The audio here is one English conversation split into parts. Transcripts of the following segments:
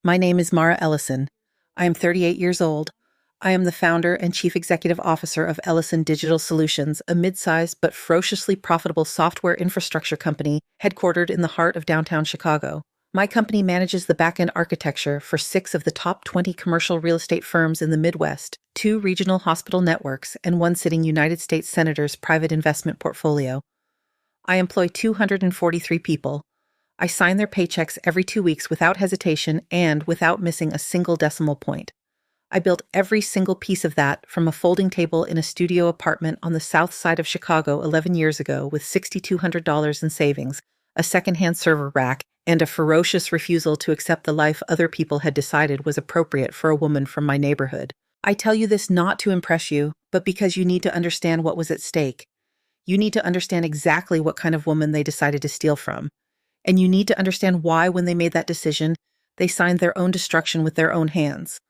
My name is Mara Ellison. I am 38 years old. I am the founder and chief executive officer of Ellison Digital Solutions, a mid-sized but ferociously profitable software infrastructure company headquartered in the heart of downtown Chicago. My company manages the back-end architecture for 6 of the top 20 commercial real estate firms in the Midwest, 2 regional hospital networks, and 1 sitting United States senator's private investment portfolio. I employ 243 people. I sign their paychecks every 2 weeks without hesitation and without missing a single decimal point. I built every single piece of that from a folding table in a studio apartment on the south side of Chicago 11 years ago with $6,200 in savings, a secondhand server rack, and a ferocious refusal to accept the life other people had decided was appropriate for a woman from my neighborhood. I tell you this not to impress you, but because you need to understand what was at stake. You need to understand exactly what kind of woman they decided to steal from. And you need to understand why, when they made that decision, they signed their own destruction with their own hands.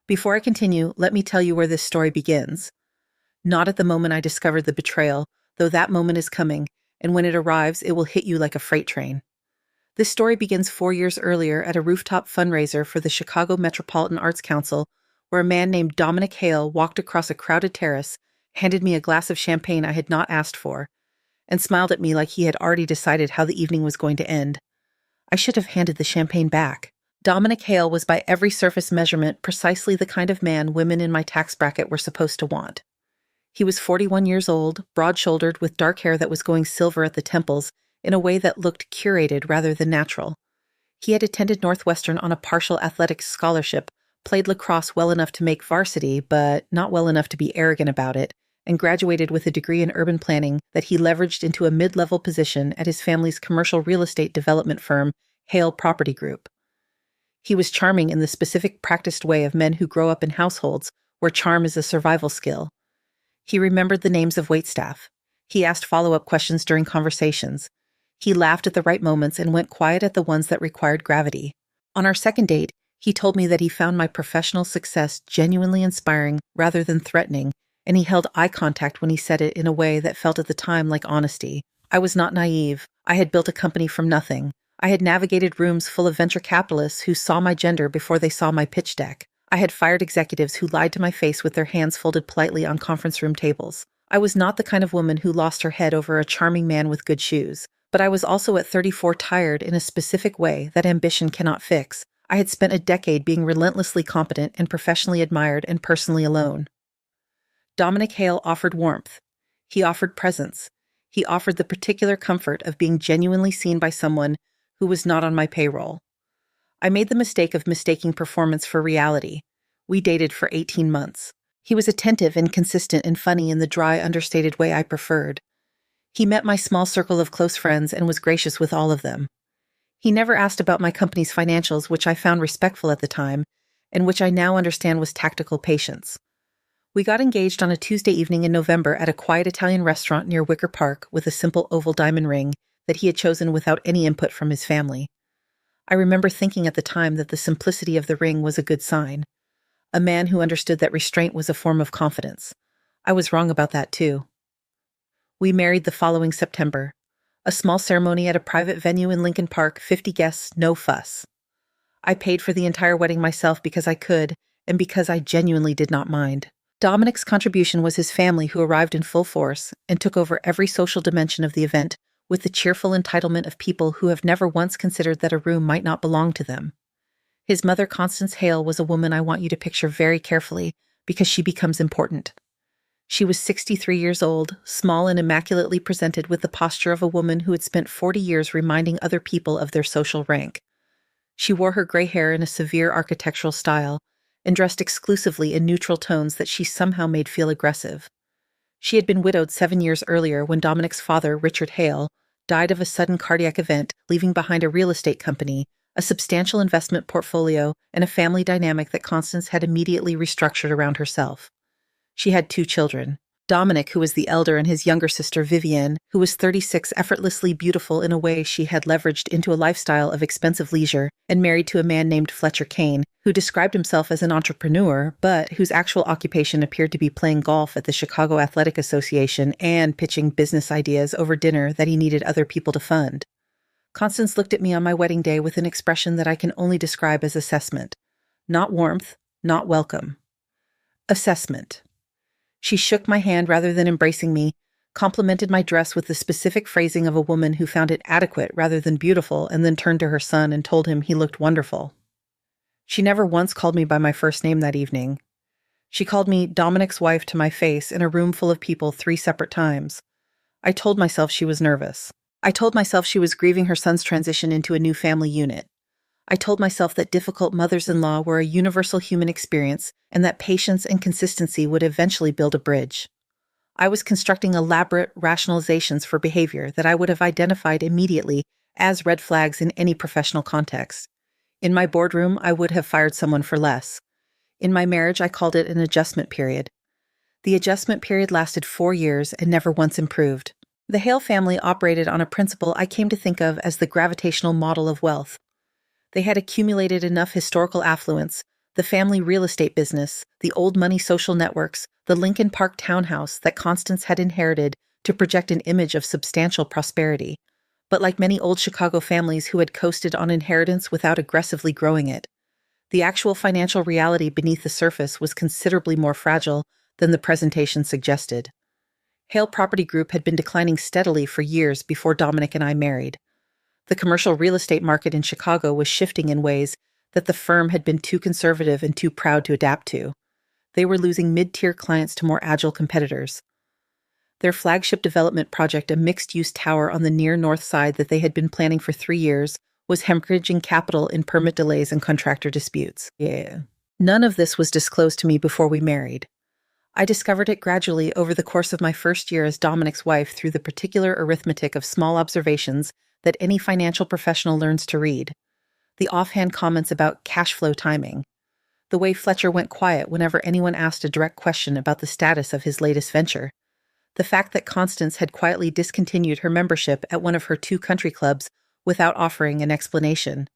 Before I continue, let me tell you where this story begins. Not at the moment I discovered the betrayal, though that moment is coming, and when it arrives, it will hit you like a freight train. This story begins 4 years earlier at a rooftop fundraiser for the Chicago Metropolitan Arts Council, where a man named Dominic Hale walked across a crowded terrace, handed me a glass of champagne I had not asked for, and smiled at me like he had already decided how the evening was going to end. I should have handed the champagne back. Dominic Hale was by every surface measurement precisely the kind of man women in my tax bracket were supposed to want. He was 41 years old, broad-shouldered, with dark hair that was going silver at the temples in a way that looked curated rather than natural. He had attended Northwestern on a partial athletics scholarship, played lacrosse well enough to make varsity, but not well enough to be arrogant about it, and graduated with a degree in urban planning that he leveraged into a mid-level position at his family's commercial real estate development firm, Hale Property Group. He was charming in the specific practiced way of men who grow up in households where charm is a survival skill. He remembered the names of waitstaff. He asked follow-up questions during conversations. He laughed at the right moments and went quiet at the ones that required gravity. On our second date, he told me that he found my professional success genuinely inspiring rather than threatening, and he held eye contact when he said it in a way that felt at the time like honesty. I was not naive. I had built a company from nothing. I had navigated rooms full of venture capitalists who saw my gender before they saw my pitch deck. I had fired executives who lied to my face with their hands folded politely on conference room tables. I was not the kind of woman who lost her head over a charming man with good shoes, but I was also at 34 tired in a specific way that ambition cannot fix. I had spent a decade being relentlessly competent and professionally admired and personally alone. Dominic Hale offered warmth. He offered presence. He offered the particular comfort of being genuinely seen by someone who was not on my payroll. I made the mistake of mistaking performance for reality. We dated for 18 months. He was attentive and consistent and funny in the dry, understated way I preferred. He met my small circle of close friends and was gracious with all of them. He never asked about my company's financials, which I found respectful at the time, and which I now understand was tactical patience. We got engaged on a Tuesday evening in November at a quiet Italian restaurant near Wicker Park with a simple oval diamond ring that he had chosen without any input from his family. I remember thinking at the time that the simplicity of the ring was a good sign. A man who understood that restraint was a form of confidence. I was wrong about that too. We married the following September. A small ceremony at a private venue in Lincoln Park, 50 guests, no fuss. I paid for the entire wedding myself because I could, and because I genuinely did not mind. Dominic's contribution was his family, who arrived in full force and took over every social dimension of the event, with the cheerful entitlement of people who have never once considered that a room might not belong to them. His mother, Constance Hale, was a woman I want you to picture very carefully, because she becomes important. She was 63 years old, small and immaculately presented, with the posture of a woman who had spent 40 years reminding other people of their social rank. She wore her gray hair in a severe architectural style, and dressed exclusively in neutral tones that she somehow made feel aggressive. She had been widowed 7 years earlier when Dominic's father, Richard Hale, died of a sudden cardiac event, leaving behind a real estate company, a substantial investment portfolio, and a family dynamic that Constance had immediately restructured around herself. She had 2 children. Dominic, who was the elder, and his younger sister, Vivienne, who was 36, effortlessly beautiful in a way she had leveraged into a lifestyle of expensive leisure, and married to a man named Fletcher Kane, who described himself as an entrepreneur, but whose actual occupation appeared to be playing golf at the Chicago Athletic Association and pitching business ideas over dinner that he needed other people to fund. Constance looked at me on my wedding day with an expression that I can only describe as assessment. Not warmth, not welcome. Assessment. She shook my hand rather than embracing me, complimented my dress with the specific phrasing of a woman who found it adequate rather than beautiful, and then turned to her son and told him he looked wonderful. She never once called me by my first name that evening. She called me Dominic's wife to my face in a room full of people 3 separate times. I told myself she was nervous. I told myself she was grieving her son's transition into a new family unit. I told myself that difficult mothers-in-law were a universal human experience and that patience and consistency would eventually build a bridge. I was constructing elaborate rationalizations for behavior that I would have identified immediately as red flags in any professional context. In my boardroom, I would have fired someone for less. In my marriage, I called it an adjustment period. The adjustment period lasted 4 years and never once improved. The Hale family operated on a principle I came to think of as the gravitational model of wealth. They had accumulated enough historical affluence, the family real estate business, the old money social networks, the Lincoln Park townhouse that Constance had inherited to project an image of substantial prosperity. But like many old Chicago families who had coasted on inheritance without aggressively growing it, the actual financial reality beneath the surface was considerably more fragile than the presentation suggested. Hale Property Group had been declining steadily for years before Dominic and I married. The commercial real estate market in Chicago was shifting in ways that the firm had been too conservative and too proud to adapt to. They were losing mid-tier clients to more agile competitors. Their flagship development project, a mixed-use tower on the near north side that they had been planning for 3 years, was hemorrhaging capital in permit delays and contractor disputes. None of this was disclosed to me before we married. I discovered it gradually over the course of my first year as Dominic's wife through the particular arithmetic of small observations that any financial professional learns to read. The offhand comments about cash flow timing. The way Fletcher went quiet whenever anyone asked a direct question about the status of his latest venture. The fact that Constance had quietly discontinued her membership at one of her 2 country clubs without offering an explanation.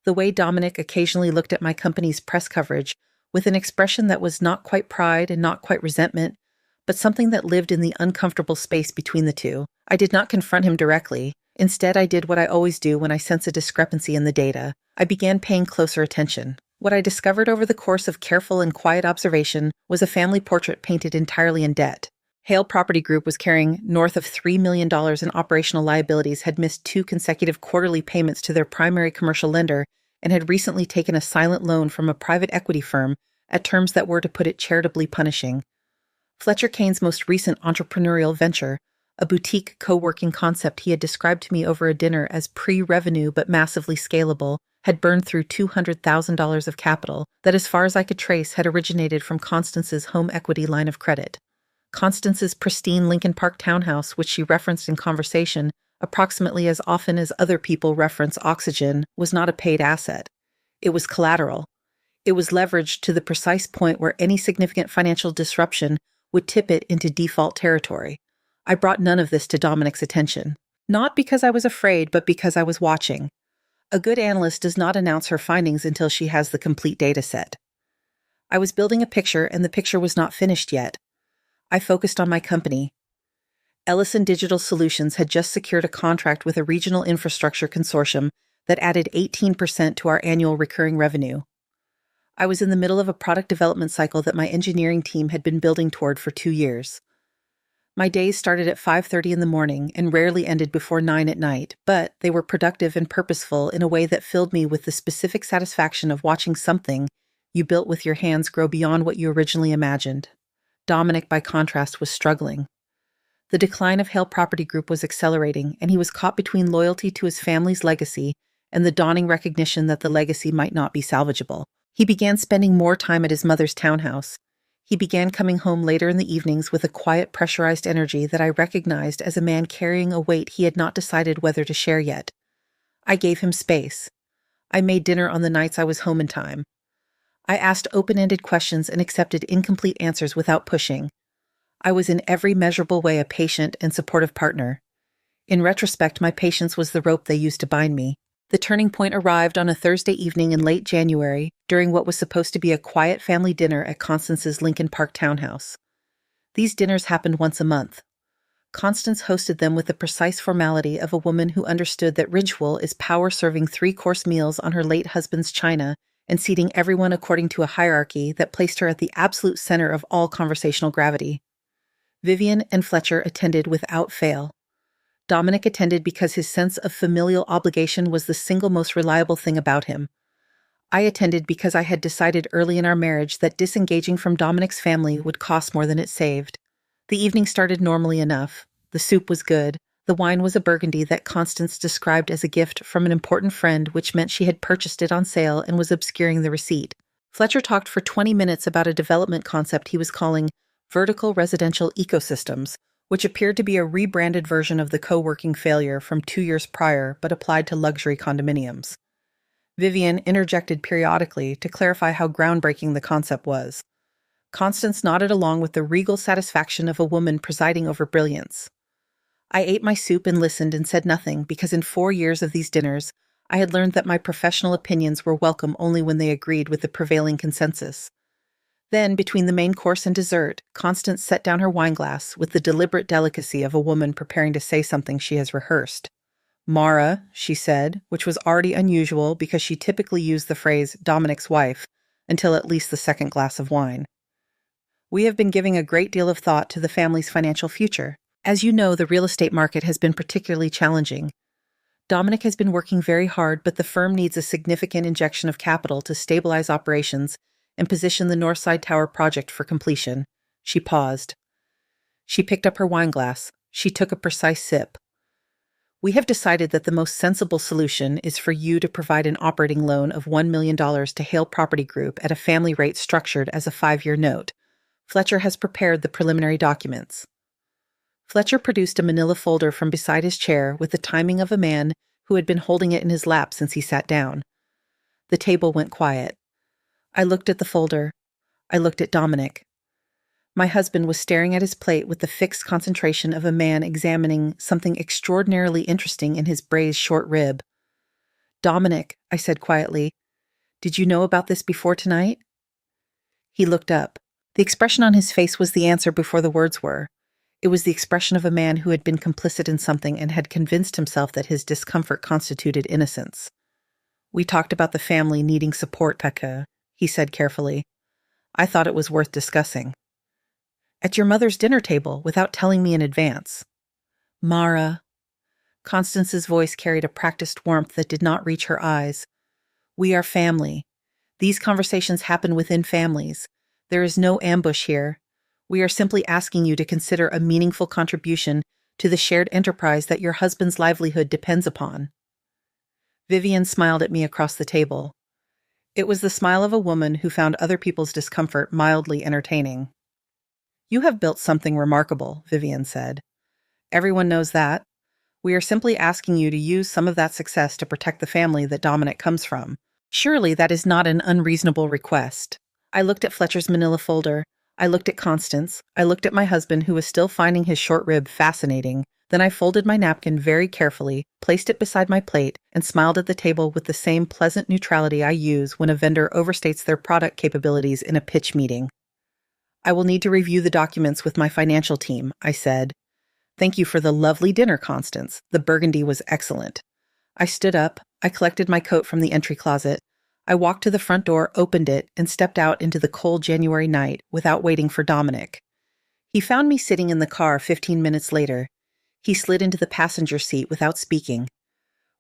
The way Dominic occasionally looked at my company's press coverage with an expression that was not quite pride and not quite resentment, but something that lived in the uncomfortable space between the two. I did not confront him directly. Instead, I did what I always do when I sense a discrepancy in the data. I began paying closer attention. What I discovered over the course of careful and quiet observation was a family portrait painted entirely in debt. Hale Property Group was carrying north of $3 million in operational liabilities, had missed 2 consecutive quarterly payments to their primary commercial lender, and had recently taken a silent loan from a private equity firm at terms that were, to put it charitably, punishing. Fletcher Kane's most recent entrepreneurial venture, a boutique co-working concept he had described to me over a dinner as pre-revenue but massively scalable, had burned through $200,000 of capital that, as far as I could trace, had originated from Constance's home equity line of credit. Constance's pristine Lincoln Park townhouse, which she referenced in conversation approximately as often as other people reference oxygen, was not a paid asset. It was collateral. It was leveraged to the precise point where any significant financial disruption would tip it into default territory. I brought none of this to Dominic's attention. Not because I was afraid, but because I was watching. A good analyst does not announce her findings until she has the complete data set. I was building a picture, and the picture was not finished yet. I focused on my company. Ellison Digital Solutions had just secured a contract with a regional infrastructure consortium that added 18% to our annual recurring revenue. I was in the middle of a product development cycle that my engineering team had been building toward for 2 years. My days started at 5:30 in the morning and rarely ended before 9 at night, but they were productive and purposeful in a way that filled me with the specific satisfaction of watching something you built with your hands grow beyond what you originally imagined. Dominic, by contrast, was struggling. The decline of Hale Property Group was accelerating, and he was caught between loyalty to his family's legacy and the dawning recognition that the legacy might not be salvageable. He began spending more time at his mother's townhouse. He began coming home later in the evenings with a quiet, pressurized energy that I recognized as a man carrying a weight he had not decided whether to share yet. I gave him space. I made dinner on the nights I was home in time. I asked open-ended questions and accepted incomplete answers without pushing. I was in every measurable way a patient and supportive partner. In retrospect, my patience was the rope they used to bind me. The turning point arrived on a Thursday evening in late January, during what was supposed to be a quiet family dinner at Constance's Lincoln Park townhouse. These dinners happened once a month. Constance hosted them with the precise formality of a woman who understood that ritual is power serving three-course meals on her late husband's china and seating everyone according to a hierarchy that placed her at the absolute center of all conversational gravity. Vivian and Fletcher attended without fail. Dominic attended because his sense of familial obligation was the single most reliable thing about him. I attended because I had decided early in our marriage that disengaging from Dominic's family would cost more than it saved. The evening started normally enough. The soup was good. The wine was a Burgundy that Constance described as a gift from an important friend, which meant she had purchased it on sale and was obscuring the receipt. Fletcher talked for 20 minutes about a development concept he was calling vertical residential ecosystems, which appeared to be a rebranded version of the co-working failure from 2 years prior but applied to luxury condominiums. Vivian interjected periodically to clarify how groundbreaking the concept was. Constance nodded along with the regal satisfaction of a woman presiding over brilliance. I ate my soup and listened and said nothing because in 4 years of these dinners, I had learned that my professional opinions were welcome only when they agreed with the prevailing consensus. Then, between the main course and dessert, Constance set down her wineglass with the deliberate delicacy of a woman preparing to say something she has rehearsed. "Mara," she said, which was already unusual because she typically used the phrase Dominic's wife until at least the second glass of wine. "We have been giving a great deal of thought to the family's financial future. As you know, the real estate market has been particularly challenging. Dominic has been working very hard, but the firm needs a significant injection of capital to stabilize operations and position the Northside Tower project for completion." She paused. She picked up her wineglass. She took a precise sip. "We have decided that the most sensible solution is for you to provide an operating loan of $1 million to Hale Property Group at a family rate structured as a 5-year note. Fletcher has prepared the preliminary documents." Fletcher produced a manila folder from beside his chair with the timing of a man who had been holding it in his lap since he sat down. The table went quiet. I looked at the folder. I looked at Dominic. My husband was staring at his plate with the fixed concentration of a man examining something extraordinarily interesting in his braised short rib. "Dominic," I said quietly, "did you know about this before tonight?" He looked up. The expression on his face was the answer before the words were. It was the expression of a man who had been complicit in something and had convinced himself that his discomfort constituted innocence. "We talked about the family needing support, Pekka," he said carefully. "I thought it was worth discussing." "At your mother's dinner table, without telling me in advance." "Mara." Constance's voice carried a practiced warmth that did not reach her eyes. "We are family. These conversations happen within families. There is no ambush here. We are simply asking you to consider a meaningful contribution to the shared enterprise that your husband's livelihood depends upon." Vivian smiled at me across the table. It was the smile of a woman who found other people's discomfort mildly entertaining. "You have built something remarkable," Vivian said. "Everyone knows that. We are simply asking you to use some of that success to protect the family that Dominic comes from. Surely that is not an unreasonable request." I looked at Fletcher's manila folder. I looked at Constance. I looked at my husband, who was still finding his short rib fascinating. Then I folded my napkin very carefully, placed it beside my plate, and smiled at the table with the same pleasant neutrality I use when a vendor overstates their product capabilities in a pitch meeting. "I will need to review the documents with my financial team," I said. "Thank you for the lovely dinner, Constance. The Burgundy was excellent." I stood up. I collected my coat from the entry closet. I walked to the front door, opened it, and stepped out into the cold January night without waiting for Dominic. He found me sitting in the car 15 minutes later. He slid into the passenger seat without speaking.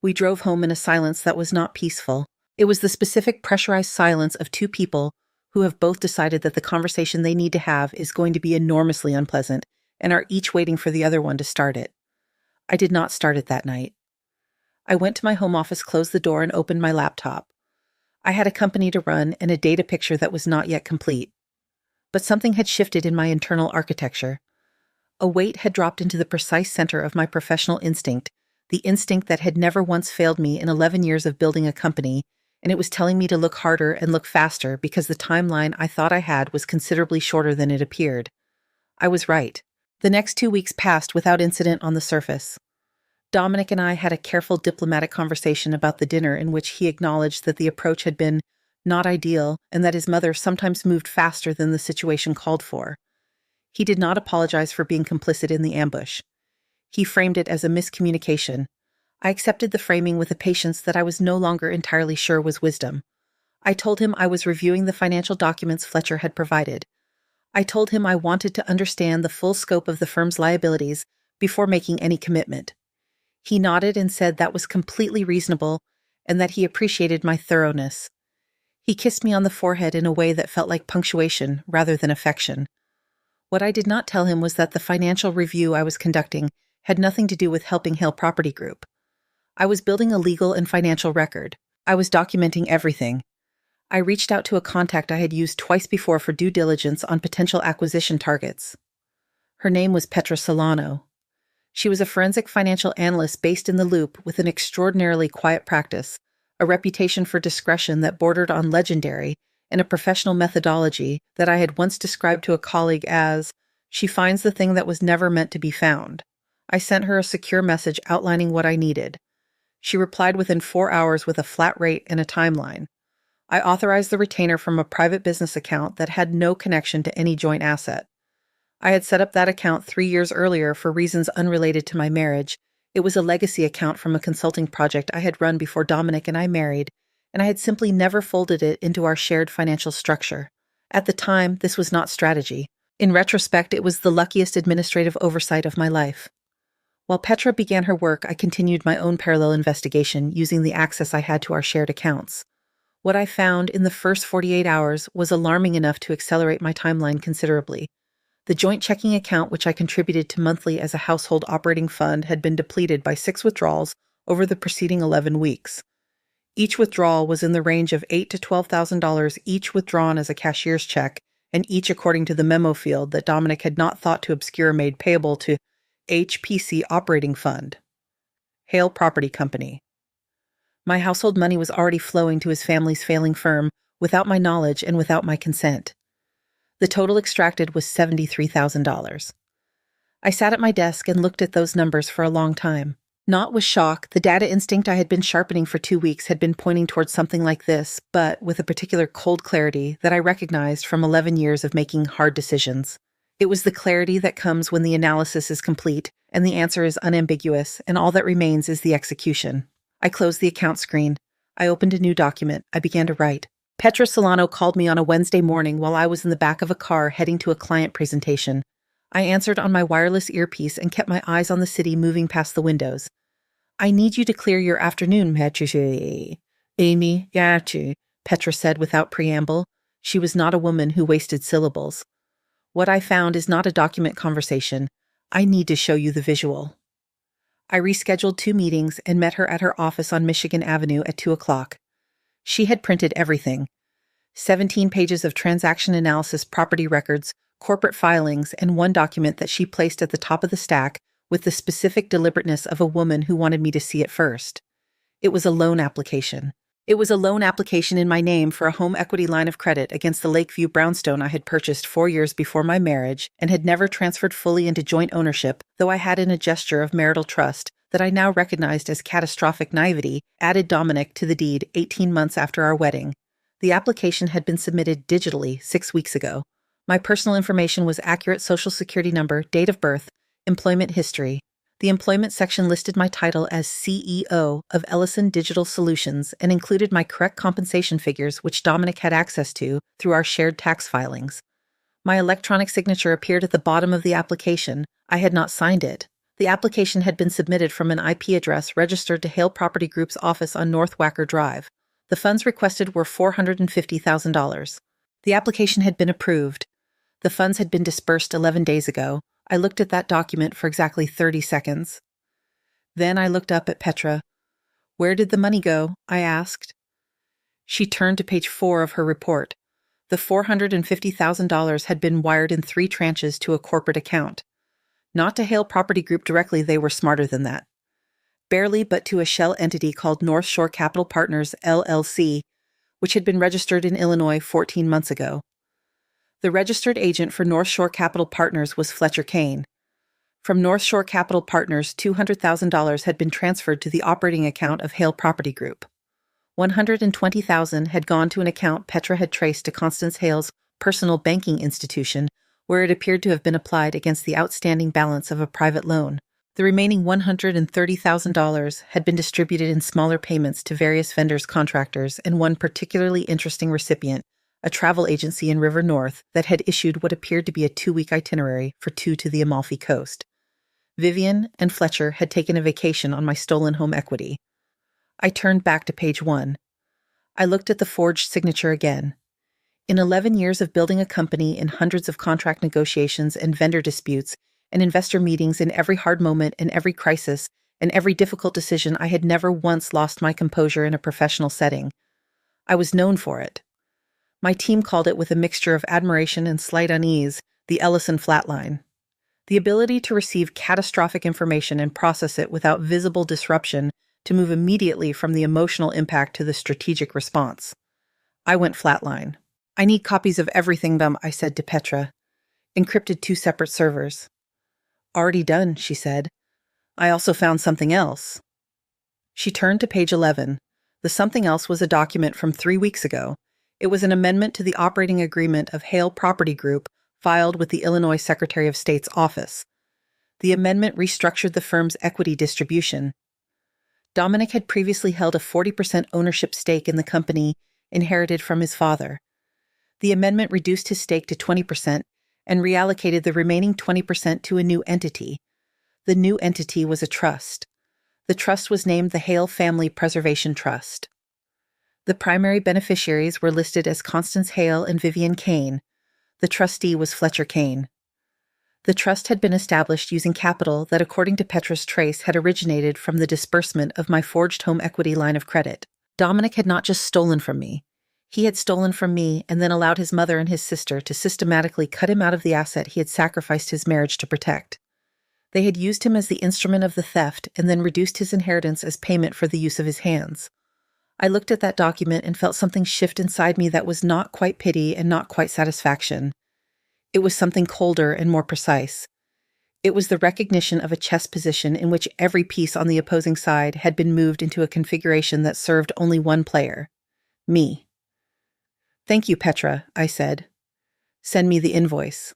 We drove home in a silence that was not peaceful. It was the specific pressurized silence of two people who have both decided that the conversation they need to have is going to be enormously unpleasant and are each waiting for the other one to start it. I did not start it that night. I went to my home office, closed the door, and opened my laptop. I had a company to run and a data picture that was not yet complete. But something had shifted in my internal architecture. A weight had dropped into the precise center of my professional instinct, the instinct that had never once failed me in 11 years of building a company, and it was telling me to look harder and look faster because the timeline I thought I had was considerably shorter than it appeared. I was right. The next 2 weeks passed without incident on the surface. Dominic and I had a careful diplomatic conversation about the dinner in which he acknowledged that the approach had been not ideal and that his mother sometimes moved faster than the situation called for. He did not apologize for being complicit in the ambush. He framed it as a miscommunication. I accepted the framing with a patience that I was no longer entirely sure was wisdom. I told him I was reviewing the financial documents Fletcher had provided. I told him I wanted to understand the full scope of the firm's liabilities before making any commitment. He nodded and said that was completely reasonable and that he appreciated my thoroughness. He kissed me on the forehead in a way that felt like punctuation rather than affection. What I did not tell him was that the financial review I was conducting had nothing to do with helping Hale Property Group. I was building a legal and financial record. I was documenting everything. I reached out to a contact I had used twice before for due diligence on potential acquisition targets. Her name was Petra Solano. She was a forensic financial analyst based in the Loop with an extraordinarily quiet practice, a reputation for discretion that bordered on legendary, and a professional methodology that I had once described to a colleague as, "She finds the thing that was never meant to be found." I sent her a secure message outlining what I needed. She replied within 4 hours with a flat rate and a timeline. I authorized the retainer from a private business account that had no connection to any joint asset. I had set up that account 3 years earlier for reasons unrelated to my marriage. It was a legacy account from a consulting project I had run before Dominic and I married, and I had simply never folded it into our shared financial structure. At the time, this was not strategy. In retrospect, it was the luckiest administrative oversight of my life. While Petra began her work, I continued my own parallel investigation using the access I had to our shared accounts. What I found in the first 48 hours was alarming enough to accelerate my timeline considerably. The joint checking account, which I contributed to monthly as a household operating fund, had been depleted by 6 withdrawals over the preceding 11 weeks. Each withdrawal was in the range of $8,000 to $12,000, each withdrawn as a cashier's check, and each according to the memo field that Dominic had not thought to obscure made payable to HPC Operating Fund, Hale Property Company. My household money was already flowing to his family's failing firm without my knowledge and without my consent. The total extracted was $73,000. I sat at my desk and looked at those numbers for a long time. Not with shock, the data instinct I had been sharpening for 2 weeks had been pointing towards something like this, but with a particular cold clarity that I recognized from 11 years of making hard decisions. It was the clarity that comes when the analysis is complete and the answer is unambiguous, and all that remains is the execution. I closed the account screen. I opened a new document. I began to write. Petra Solano called me on a Wednesday morning while I was in the back of a car heading to a client presentation. I answered on my wireless earpiece and kept my eyes on the city moving past the windows. "I need you to clear your afternoon, Petra." "Amy, yachi," Petra said without preamble. She was not a woman who wasted syllables. "What I found is not a document conversation. I need to show you the visual." I rescheduled 2 meetings and met her at her office on Michigan Avenue at 2 o'clock. She had printed everything. 17 pages of transaction analysis, property records, corporate filings, and one document that she placed at the top of the stack with the specific deliberateness of a woman who wanted me to see it first. It was a loan application. It was a loan application in my name for a home equity line of credit against the Lakeview brownstone I had purchased 4 years before my marriage and had never transferred fully into joint ownership, though I had in a gesture of marital trust that I now recognized as catastrophic naivety, added Dominic to the deed 18 months after our wedding. The application had been submitted digitally 6 weeks ago. My personal information was accurate: social security number, date of birth, employment history. The employment section listed my title as CEO of Ellison Digital Solutions and included my correct compensation figures, which Dominic had access to through our shared tax filings. My electronic signature appeared at the bottom of the application. I had not signed it. The application had been submitted from an IP address registered to Hale Property Group's office on North Wacker Drive. The funds requested were $450,000. The application had been approved. The funds had been disbursed 11 days ago. I looked at that document for exactly 30 seconds. Then I looked up at Petra. "Where did the money go?" I asked. She turned to page 4 of her report. The $450,000 had been wired in 3 tranches to a corporate account. Not to Hale Property Group directly, they were smarter than that. Barely, but to a shell entity called North Shore Capital Partners, LLC, which had been registered in Illinois 14 months ago. The registered agent for North Shore Capital Partners was Fletcher Kane. From North Shore Capital Partners, $200,000 had been transferred to the operating account of Hale Property Group. $120,000 had gone to an account Petra had traced to Constance Hale's personal banking institution, where it appeared to have been applied against the outstanding balance of a private loan. The remaining $130,000 had been distributed in smaller payments to various vendors, contractors, and one particularly interesting recipient, a travel agency in River North that had issued what appeared to be a 2-week itinerary for two to the Amalfi Coast. Vivian and Fletcher had taken a vacation on my stolen home equity. I turned back to page 1. I looked at the forged signature again. In 11 years of building a company in hundreds of contract negotiations and vendor disputes and investor meetings in every hard moment and every crisis and every difficult decision, I had never once lost my composure in a professional setting. I was known for it. My team called it, with a mixture of admiration and slight unease, the Ellison flatline. The ability to receive catastrophic information and process it without visible disruption, to move immediately from the emotional impact to the strategic response. I went flatline. I need copies of everything, I said to Petra. Encrypted 2 separate servers. Already done, she said. I also found something else. She turned to page 11. The something else was a document from 3 weeks ago. It was an amendment to the operating agreement of Hale Property Group, filed with the Illinois Secretary of State's office. The amendment restructured the firm's equity distribution. Dominic had previously held a 40% ownership stake in the company inherited from his father. The amendment reduced his stake to 20% and reallocated the remaining 20% to a new entity. The new entity was a trust. The trust was named the Hale Family Preservation Trust. The primary beneficiaries were listed as Constance Hale and Vivian Kane. The trustee was Fletcher Kane. The trust had been established using capital that, according to Petra's trace, had originated from the disbursement of my forged home equity line of credit. Dominic had not just stolen from me. He had stolen from me and then allowed his mother and his sister to systematically cut him out of the asset he had sacrificed his marriage to protect. They had used him as the instrument of the theft and then reduced his inheritance as payment for the use of his hands. I looked at that document and felt something shift inside me that was not quite pity and not quite satisfaction. It was something colder and more precise. It was the recognition of a chess position in which every piece on the opposing side had been moved into a configuration that served only one player: me. "Thank you, Petra," I said. "Send me the invoice."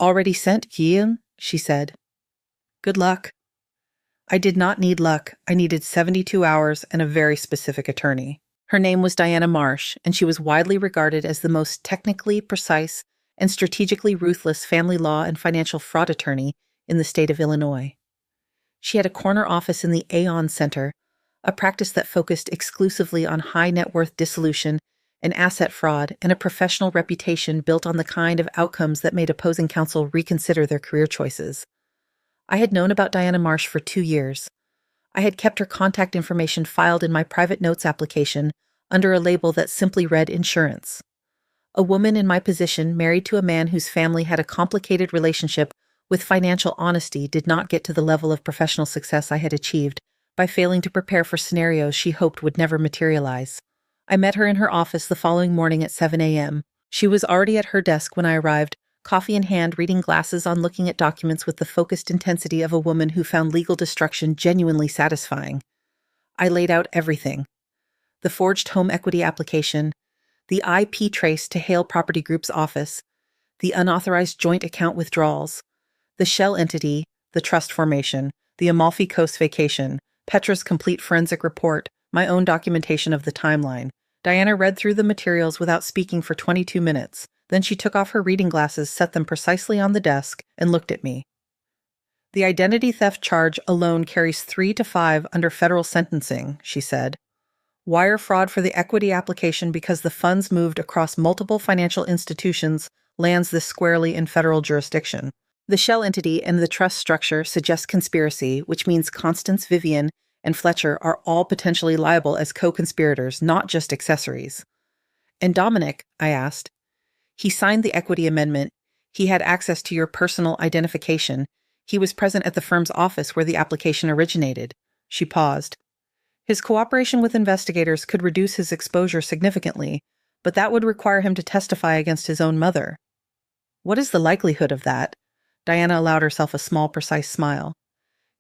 "Already sent, Guillaume," she said. "Good luck." I did not need luck. I needed 72 hours and a very specific attorney. Her name was Diana Marsh, and she was widely regarded as the most technically precise and strategically ruthless family law and financial fraud attorney in the state of Illinois. She had a corner office in the Aon Center, a practice that focused exclusively on high net worth dissolution and asset fraud, and a professional reputation built on the kind of outcomes that made opposing counsel reconsider their career choices. I had known about Diana Marsh for 2 years. I had kept her contact information filed in my private notes application under a label that simply read insurance. A woman in my position, married to a man whose family had a complicated relationship with financial honesty, did not get to the level of professional success I had achieved by failing to prepare for scenarios she hoped would never materialize. I met her in her office the following morning at 7 a.m. She was already at her desk when I arrived, coffee in hand, reading glasses on, looking at documents with the focused intensity of a woman who found legal destruction genuinely satisfying. I laid out everything: the forged home equity application, the IP trace to Hale Property Group's office, the unauthorized joint account withdrawals, the shell entity, the trust formation, the Amalfi Coast vacation, Petra's complete forensic report, my own documentation of the timeline. Diana read through the materials without speaking for 22 minutes. Then she took off her reading glasses, set them precisely on the desk, and looked at me. "The identity theft charge alone carries 3 to 5 under federal sentencing," she said. "Wire fraud for the equity application because the funds moved across multiple financial institutions lands this squarely in federal jurisdiction. The shell entity and the trust structure suggest conspiracy, which means Constance, Vivian, and Fletcher are all potentially liable as co-conspirators, not just accessories." "And Dominic?" I asked. "He signed the equity amendment. He had access to your personal identification. He was present at the firm's office where the application originated." She paused. "His cooperation with investigators could reduce his exposure significantly, but that would require him to testify against his own mother." "What is the likelihood of that?" Diana allowed herself a small, precise smile.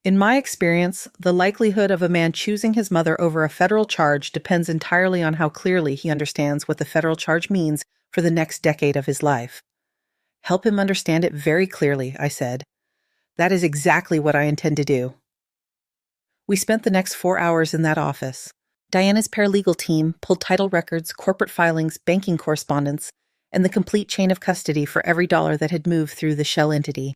"In my experience, the likelihood of a man choosing his mother over a federal charge depends entirely on how clearly he understands what the federal charge means for the next decade of his life." "Help him understand it very clearly," I said. That is exactly what I intend to do. We spent the next 4 hours in that office. Diana's paralegal team pulled title records, corporate filings, banking correspondence, and the complete chain of custody for every dollar that had moved through the shell entity.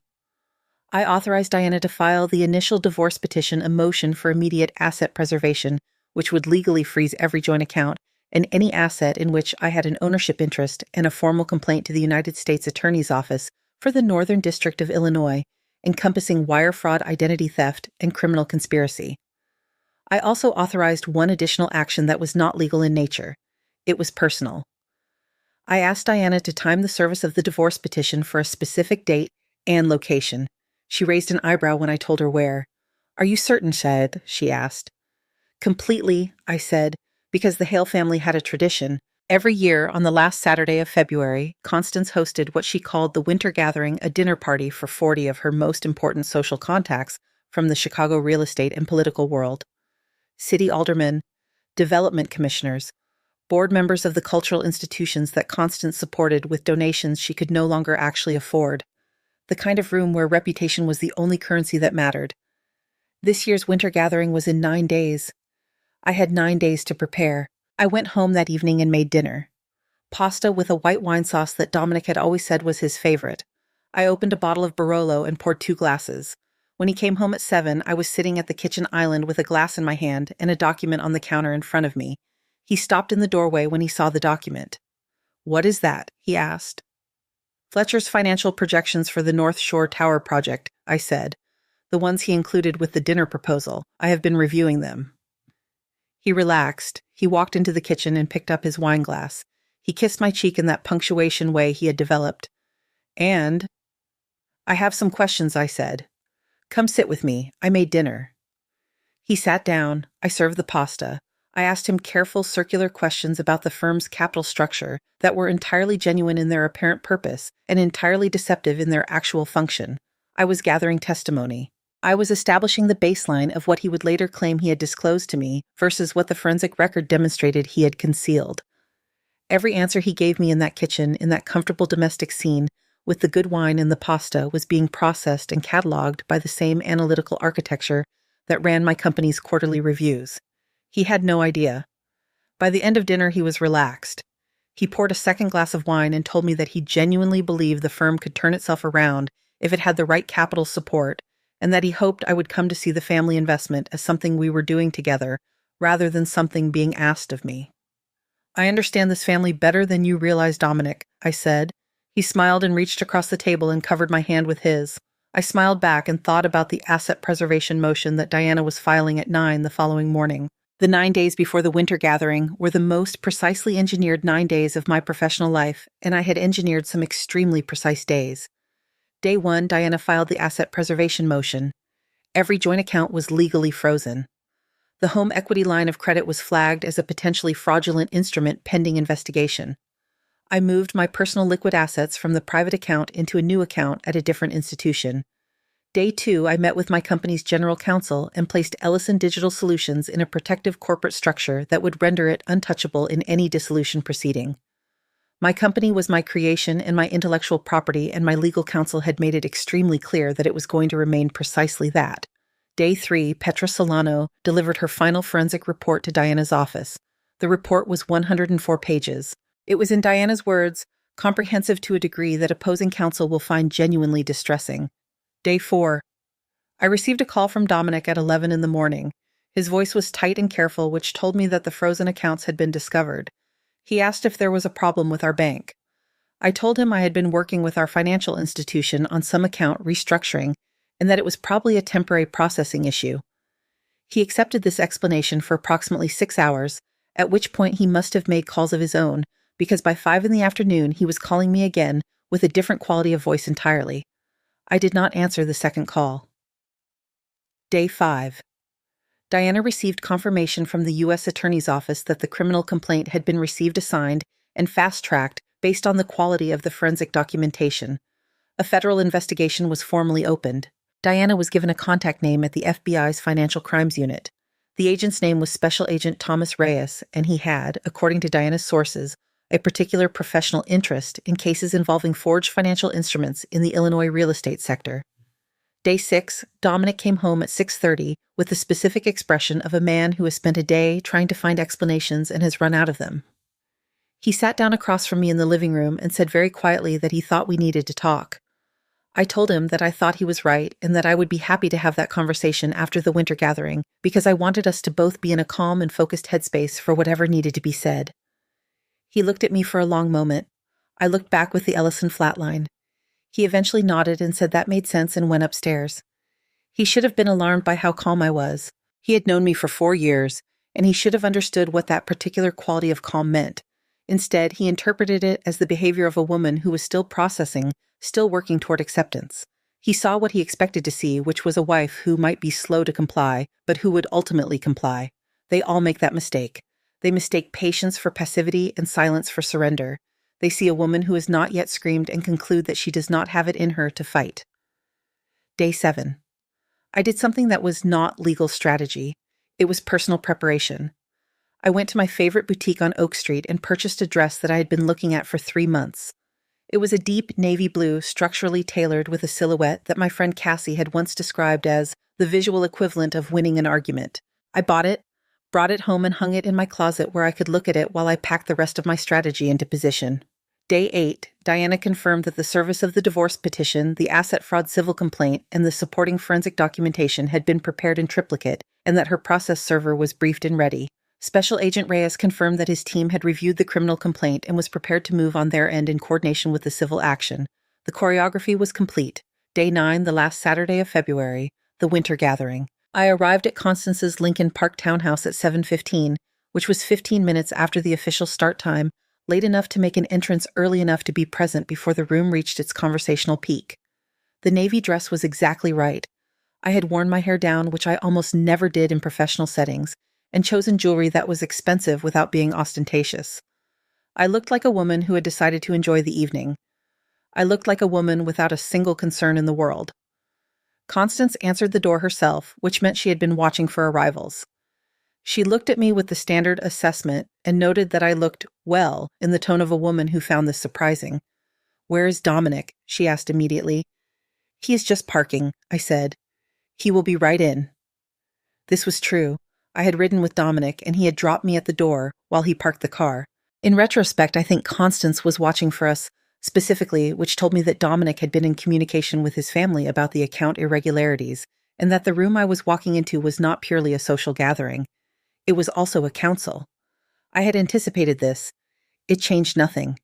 I authorized Diana to file the initial divorce petition, a motion for immediate asset preservation, which would legally freeze every joint account and any asset in which I had an ownership interest, and a formal complaint to the United States Attorney's Office for the Northern District of Illinois, encompassing wire fraud, identity theft, and criminal conspiracy. I also authorized one additional action that was not legal in nature. It was personal. I asked Diana to time the service of the divorce petition for a specific date and location. She raised an eyebrow when I told her where. "Are you certain, Shad?" she asked. "Completely," I said, because the Hale family had a tradition. Every year, on the last Saturday of February, Constance hosted what she called the Winter Gathering, a dinner party for 40 of her most important social contacts from the Chicago real estate and political world. City aldermen, development commissioners, board members of the cultural institutions that Constance supported with donations she could no longer actually afford. The kind of room where reputation was the only currency that mattered. This year's winter gathering was in 9 days. I had 9 days to prepare. I went home that evening and made dinner. Pasta with a white wine sauce that Dominic had always said was his favorite. I opened a bottle of Barolo and poured 2 glasses. When he came home at 7, I was sitting at the kitchen island with a glass in my hand and a document on the counter in front of me. He stopped in the doorway when he saw the document. "What is that?" he asked. "Fletcher's financial projections for the North Shore Tower project," I said. "The ones he included with the dinner proposal. I have been reviewing them." He relaxed. He walked into the kitchen and picked up his wine glass. He kissed my cheek in that punctuation way he had developed. "And I have some questions," I said. "Come sit with me. I made dinner." He sat down. I served the pasta. I asked him careful, circular questions about the firm's capital structure that were entirely genuine in their apparent purpose and entirely deceptive in their actual function. I was gathering testimony. I was establishing the baseline of what he would later claim he had disclosed to me versus what the forensic record demonstrated he had concealed. Every answer he gave me in that kitchen, in that comfortable domestic scene, with the good wine and the pasta, was being processed and cataloged by the same analytical architecture that ran my company's quarterly reviews. He had no idea. By the end of dinner, he was relaxed. He poured a second glass of wine and told me that he genuinely believed the firm could turn itself around if it had the right capital support, and that he hoped I would come to see the family investment as something we were doing together, rather than something being asked of me. "I understand this family better than you realize, Dominic," I said. He smiled and reached across the table and covered my hand with his. I smiled back and thought about the asset preservation motion that Diana was filing at 9 the following morning. The 9 days before the winter gathering were the most precisely engineered 9 days of my professional life, and I had engineered some extremely precise days. Day 1, Diana filed the asset preservation motion. Every joint account was legally frozen. The home equity line of credit was flagged as a potentially fraudulent instrument pending investigation. I moved my personal liquid assets from the private account into a new account at a different institution. Day 2, I met with my company's general counsel and placed Ellison Digital Solutions in a protective corporate structure that would render it untouchable in any dissolution proceeding. My company was my creation and my intellectual property, and my legal counsel had made it extremely clear that it was going to remain precisely that. Day 3, Petra Solano delivered her final forensic report to Diana's office. The report was 104 pages. It was, in Diana's words, comprehensive to a degree that opposing counsel will find genuinely distressing. Day 4. I received a call from Dominic at 11 in the morning. His voice was tight and careful, which told me that the frozen accounts had been discovered. He asked if there was a problem with our bank. I told him I had been working with our financial institution on some account restructuring and that it was probably a temporary processing issue. He accepted this explanation for approximately 6 hours, at which point he must have made calls of his own, because by 5 in the afternoon he was calling me again with a different quality of voice entirely. I did not answer the second call. Day 5. Diana received confirmation from the U.S. Attorney's Office that the criminal complaint had been received assigned and fast-tracked based on the quality of the forensic documentation. A federal investigation was formally opened. Diana was given a contact name at the FBI's Financial Crimes Unit. The agent's name was Special Agent Thomas Reyes, and he had, according to Diana's sources, a particular professional interest in cases involving forged financial instruments in the Illinois real estate sector. Day 6, Dominic came home at 6:30 with the specific expression of a man who has spent a day trying to find explanations and has run out of them. He sat down across from me in the living room and said very quietly that he thought we needed to talk. I told him that I thought he was right and that I would be happy to have that conversation after the winter gathering because I wanted us to both be in a calm and focused headspace for whatever needed to be said. He looked at me for a long moment. I looked back with the Ellison flatline. He eventually nodded and said that made sense and went upstairs. He should have been alarmed by how calm I was. He had known me for 4 years, and he should have understood what that particular quality of calm meant. Instead, he interpreted it as the behavior of a woman who was still processing, still working toward acceptance. He saw what he expected to see, which was a wife who might be slow to comply, but who would ultimately comply. They all make that mistake. They mistake patience for passivity and silence for surrender. They see a woman who has not yet screamed and conclude that she does not have it in her to fight. Day 7. I did something that was not legal strategy. It was personal preparation. I went to my favorite boutique on Oak Street and purchased a dress that I had been looking at for 3 months. It was a deep navy blue, structurally tailored with a silhouette that my friend Cassie had once described as the visual equivalent of winning an argument. I bought it, brought it home and hung it in my closet where I could look at it while I packed the rest of my strategy into position. Day 8, Diana confirmed that the service of the divorce petition, the asset fraud civil complaint, and the supporting forensic documentation had been prepared in triplicate, and that her process server was briefed and ready. Special Agent Reyes confirmed that his team had reviewed the criminal complaint and was prepared to move on their end in coordination with the civil action. The choreography was complete. Day 9, the last Saturday of February, the winter gathering. I arrived at Constance's Lincoln Park townhouse at 7:15, which was 15 minutes after the official start time, late enough to make an entrance early enough to be present before the room reached its conversational peak. The navy dress was exactly right. I had worn my hair down, which I almost never did in professional settings, and chosen jewelry that was expensive without being ostentatious. I looked like a woman who had decided to enjoy the evening. I looked like a woman without a single concern in the world. Constance answered the door herself, which meant she had been watching for arrivals. She looked at me with the standard assessment and noted that I looked well in the tone of a woman who found this surprising. "Where is Dominic?" she asked immediately. "He is just parking," I said. "He will be right in." This was true. I had ridden with Dominic, and he had dropped me at the door while he parked the car. In retrospect, I think Constance was watching for us specifically, which told me that Dominic had been in communication with his family about the account irregularities, and that the room I was walking into was not purely a social gathering. It was also a council. I had anticipated this. It changed nothing.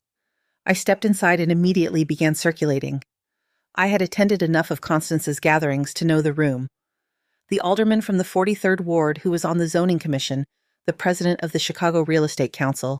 I stepped inside and immediately began circulating. I had attended enough of Constance's gatherings to know the room. The alderman from the 43rd Ward who was on the zoning commission, the president of the Chicago Real Estate Council,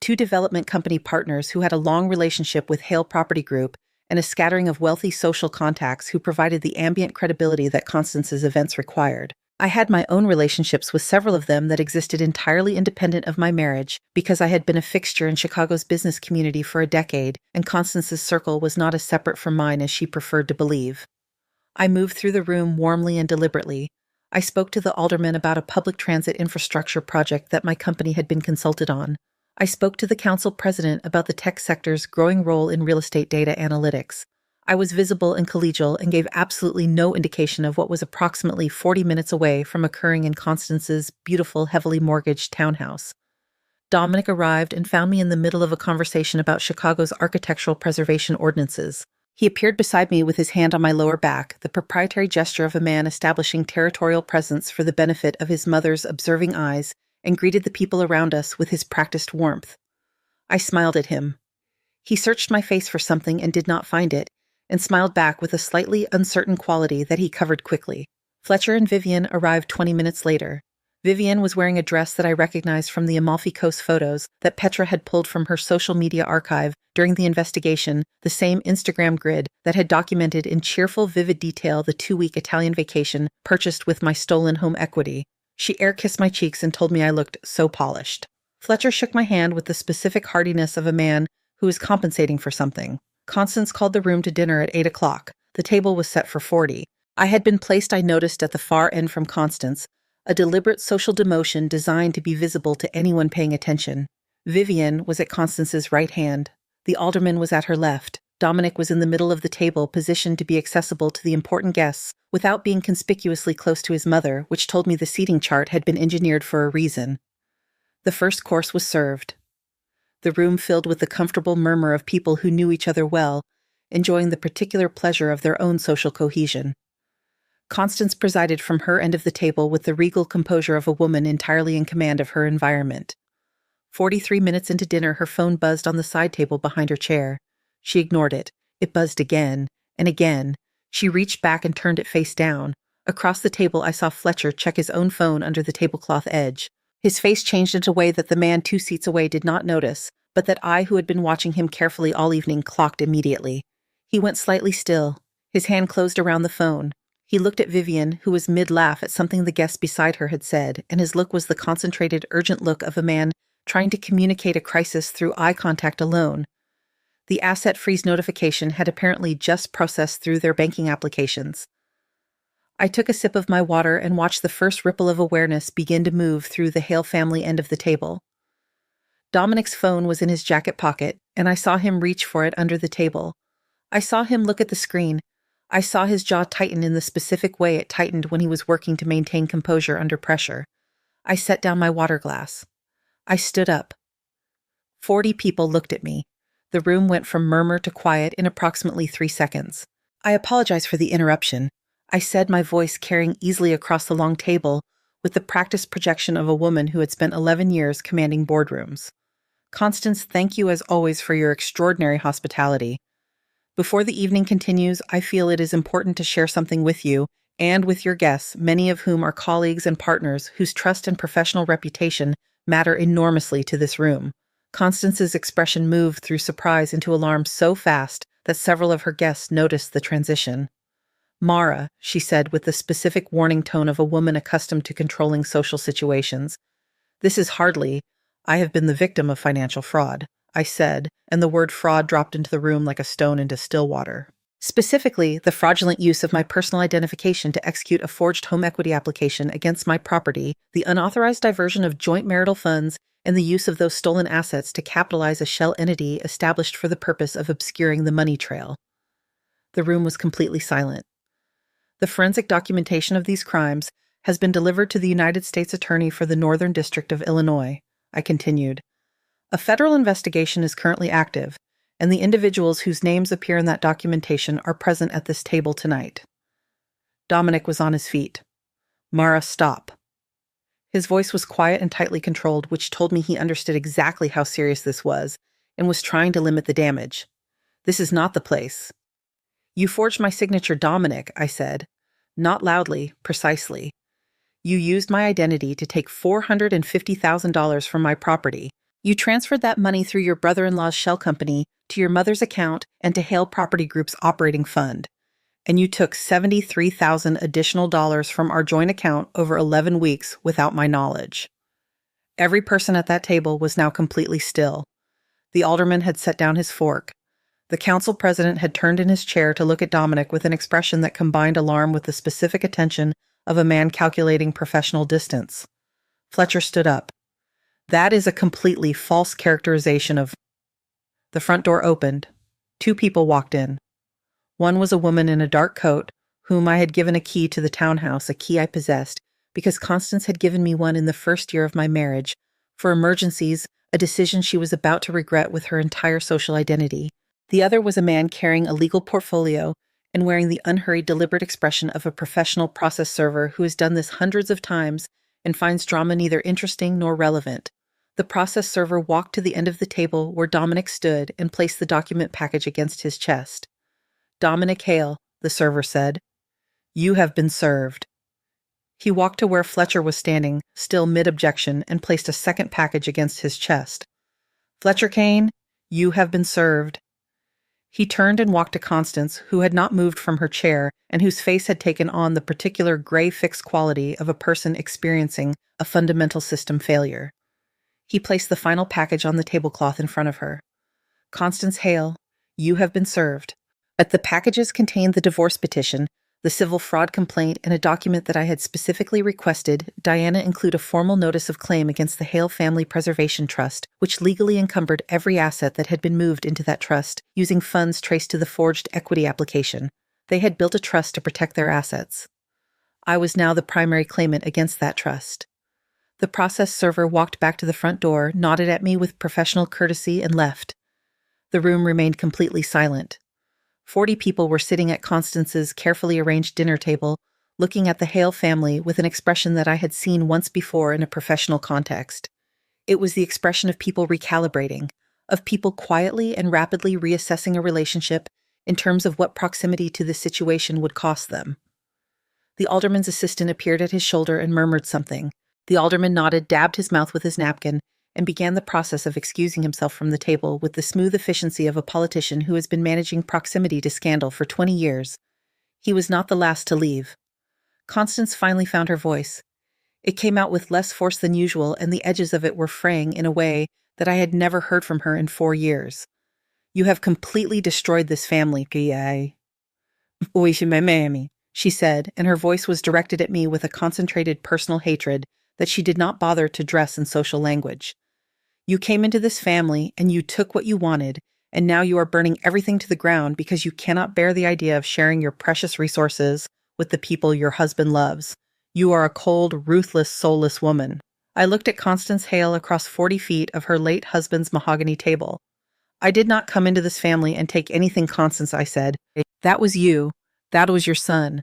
2 development company partners who had a long relationship with Hale Property Group, and a scattering of wealthy social contacts who provided the ambient credibility that Constance's events required. I had my own relationships with several of them that existed entirely independent of my marriage because I had been a fixture in Chicago's business community for a decade, and Constance's circle was not as separate from mine as she preferred to believe. I moved through the room warmly and deliberately. I spoke to the alderman about a public transit infrastructure project that my company had been consulted on. I spoke to the council president about the tech sector's growing role in real estate data analytics. I was visible and collegial and gave absolutely no indication of what was approximately 40 minutes away from occurring in Constance's beautiful, heavily mortgaged townhouse. Dominic arrived and found me in the middle of a conversation about Chicago's architectural preservation ordinances. He appeared beside me with his hand on my lower back, the proprietary gesture of a man establishing territorial presence for the benefit of his mother's observing eyes, and greeted the people around us with his practiced warmth. I smiled at him. He searched my face for something and did not find it, and smiled back with a slightly uncertain quality that he covered quickly. Fletcher and Vivian arrived 20 minutes later. Vivian was wearing a dress that I recognized from the Amalfi Coast photos that Petra had pulled from her social media archive during the investigation, the same Instagram grid that had documented in cheerful, vivid detail the 2-week Italian vacation purchased with my stolen home equity. She air-kissed my cheeks and told me I looked so polished. Fletcher shook my hand with the specific heartiness of a man who is compensating for something. Constance called the room to dinner at 8 o'clock. The table was set for 40. I had been placed, I noticed, at the far end from Constance, a deliberate social demotion designed to be visible to anyone paying attention. Vivian was at Constance's right hand. The alderman was at her left. Dominic was in the middle of the table, positioned to be accessible to the important guests, without being conspicuously close to his mother, which told me the seating chart had been engineered for a reason. The first course was served. The room filled with the comfortable murmur of people who knew each other well, enjoying the particular pleasure of their own social cohesion. Constance presided from her end of the table with the regal composure of a woman entirely in command of her environment. 43 minutes into dinner, her phone buzzed on the side table behind her chair. She ignored it. It buzzed again, and again. She reached back and turned it face down. Across the table, I saw Fletcher check his own phone under the tablecloth edge. His face changed in a way that the man 2 seats away did not notice, but that I, who had been watching him carefully all evening, clocked immediately. He went slightly still. His hand closed around the phone. He looked at Vivian, who was mid-laugh at something the guest beside her had said, and his look was the concentrated, urgent look of a man trying to communicate a crisis through eye contact alone. The asset freeze notification had apparently just processed through their banking applications. I took a sip of my water and watched the first ripple of awareness begin to move through the Hale family end of the table. Dominic's phone was in his jacket pocket, and I saw him reach for it under the table. I saw him look at the screen. I saw his jaw tighten in the specific way it tightened when he was working to maintain composure under pressure. I set down my water glass. I stood up. 40 people looked at me. The room went from murmur to quiet in approximately 3 seconds. I apologize for the interruption, I said, my voice carrying easily across the long table with the practiced projection of a woman who had spent 11 years commanding boardrooms. Constance, thank you as always for your extraordinary hospitality. Before the evening continues, I feel it is important to share something with you and with your guests, many of whom are colleagues and partners whose trust and professional reputation matter enormously to this room. Constance's expression moved through surprise into alarm so fast that several of her guests noticed the transition. Mara, she said with the specific warning tone of a woman accustomed to controlling social situations. This is hardly. I have been the victim of financial fraud, I said, and the word fraud dropped into the room like a stone into still water. Specifically, the fraudulent use of my personal identification to execute a forged home equity application against my property, the unauthorized diversion of joint marital funds, and the use of those stolen assets to capitalize a shell entity established for the purpose of obscuring the money trail. The room was completely silent. The forensic documentation of these crimes has been delivered to the United States Attorney for the Northern District of Illinois, I continued. A federal investigation is currently active, and the individuals whose names appear in that documentation are present at this table tonight. Dominic was on his feet. Mara, stop. His voice was quiet and tightly controlled, which told me he understood exactly how serious this was and was trying to limit the damage. This is not the place. You forged my signature, Dominic, I said. Not loudly, precisely. You used my identity to take $450,000 from my property. You transferred that money through your brother-in-law's shell company to your mother's account and to Hale Property Group's operating fund. And you took $73,000 additional dollars from our joint account over 11 weeks without my knowledge. Every person at that table was now completely still. The alderman had set down his fork. The council president had turned in his chair to look at Dominic with an expression that combined alarm with the specific attention of a man calculating professional distance. Fletcher stood up. That is a completely false characterization of... The front door opened. 2 people walked in. One was a woman in a dark coat, whom I had given a key to the townhouse, a key I possessed, because Constance had given me one in the first year of my marriage, for emergencies, a decision she was about to regret with her entire social identity. The other was a man carrying a legal portfolio and wearing the unhurried, deliberate expression of a professional process server who has done this hundreds of times and finds drama neither interesting nor relevant. The process server walked to the end of the table where Dominic stood and placed the document package against his chest. Dominic Hale, the server said, you have been served. He walked to where Fletcher was standing, still mid-objection, and placed a second package against his chest. Fletcher Kane, you have been served. He turned and walked to Constance, who had not moved from her chair and whose face had taken on the particular gray fixed quality of a person experiencing a fundamental system failure. He placed the final package on the tablecloth in front of her. Constance Hale, you have been served. But the packages contained the divorce petition, The civil fraud complaint and a document that I had specifically requested Diana include a formal notice of claim against the Hale Family Preservation Trust, which legally encumbered every asset that had been moved into that trust using funds traced to the forged equity application. They had built a trust to protect their assets. I was now the primary claimant against that trust. The process server walked back to the front door, nodded at me with professional courtesy, and left. The room remained completely silent. 40 people were sitting at Constance's carefully arranged dinner table, looking at the Hale family with an expression that I had seen once before in a professional context. It was the expression of people recalibrating, of people quietly and rapidly reassessing a relationship in terms of what proximity to the situation would cost them. The alderman's assistant appeared at his shoulder and murmured something. The alderman nodded, dabbed his mouth with his napkin, and began the process of excusing himself from the table with the smooth efficiency of a politician who has been managing proximity to scandal for 20 years. He was not the last to leave. Constance finally found her voice. It came out with less force than usual, and the edges of it were fraying in a way that I had never heard from her in 4 years. "You have completely destroyed this family, P.I." She said, and her voice was directed at me with a concentrated personal hatred that she did not bother to dress in social language. "You came into this family and you took what you wanted, and now you are burning everything to the ground because you cannot bear the idea of sharing your precious resources with the people your husband loves. You are a cold, ruthless, soulless woman." I looked at Constance Hale across 40 feet of her late husband's mahogany table. "I did not come into this family and take anything, Constance," I said. "That was you. That was your son.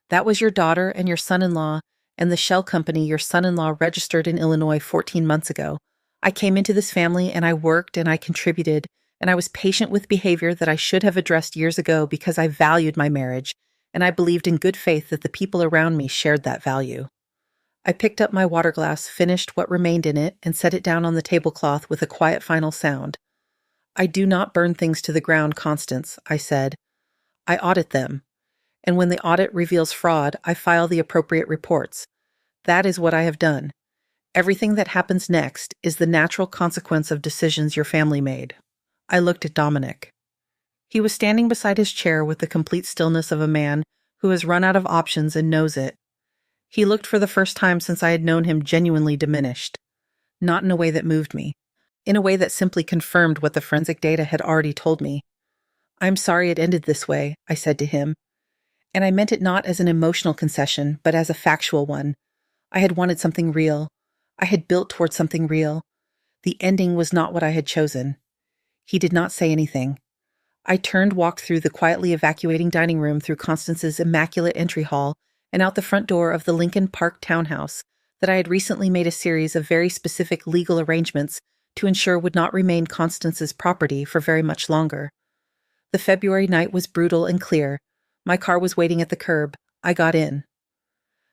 That was your daughter and your son-in-law and the shell company your son-in-law registered in Illinois 14 months ago. I came into this family and I worked and I contributed, and I was patient with behavior that I should have addressed years ago because I valued my marriage, and I believed in good faith that the people around me shared that value." I picked up my water glass, finished what remained in it, and set it down on the tablecloth with a quiet final sound. "I do not burn things to the ground, Constance," I said. "I audit them. And when the audit reveals fraud, I file the appropriate reports. That is what I have done. Everything that happens next is the natural consequence of decisions your family made." I looked at Dominic. He was standing beside his chair with the complete stillness of a man who has run out of options and knows it. He looked for the first time since I had known him genuinely diminished. Not in a way that moved me. In a way that simply confirmed what the forensic data had already told me. "I'm sorry it ended this way," I said to him. And I meant it not as an emotional concession, but as a factual one. I had wanted something real. I had built towards something real. The ending was not what I had chosen. He did not say anything. I turned, walked through the quietly evacuating dining room, through Constance's immaculate entry hall, and out the front door of the Lincoln Park townhouse that I had recently made a series of very specific legal arrangements to ensure would not remain Constance's property for very much longer. The February night was brutal and clear. My car was waiting at the curb. I got in.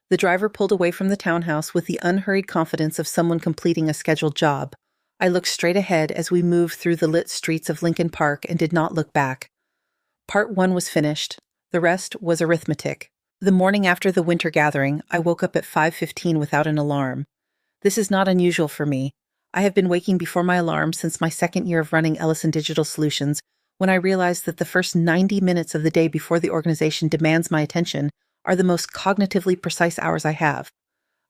The driver pulled away from the townhouse with the unhurried confidence of someone completing a scheduled job. I looked straight ahead as we moved through the lit streets of Lincoln Park and did not look back. Part 1 was finished. The rest was arithmetic. The morning after the winter gathering, I woke up at 5:15 without an alarm. This is not unusual for me. I have been waking before my alarm since my second year of running Ellison Digital Solutions, when I realized that the first 90 minutes of the day before the organization demands my attention are the most cognitively precise hours I have.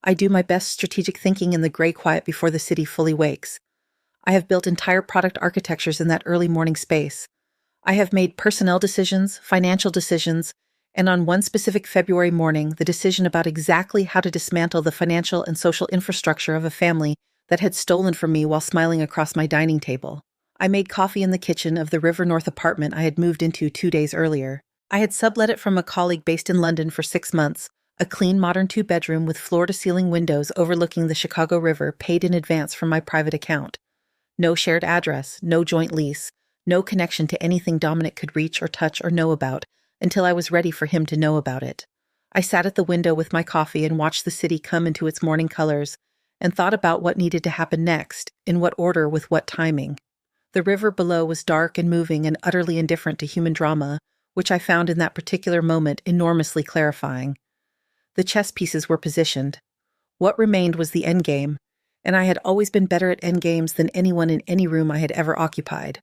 I do my best strategic thinking in the gray quiet before the city fully wakes. I have built entire product architectures in that early morning space. I have made personnel decisions, financial decisions, and on one specific February morning, the decision about exactly how to dismantle the financial and social infrastructure of a family that had stolen from me while smiling across my dining table. I made coffee in the kitchen of the River North apartment I had moved into 2 days earlier. I had sublet it from a colleague based in London for 6 months, a clean, modern 2-bedroom with floor-to-ceiling windows overlooking the Chicago River paid in advance from my private account. No shared address, no joint lease, no connection to anything Dominic could reach or touch or know about until I was ready for him to know about it. I sat at the window with my coffee and watched the city come into its morning colors and thought about what needed to happen next, in what order, with what timing. The river below was dark and moving and utterly indifferent to human drama, which I found in that particular moment enormously clarifying. The chess pieces were positioned. What remained was the endgame, and I had always been better at endgames than anyone in any room I had ever occupied.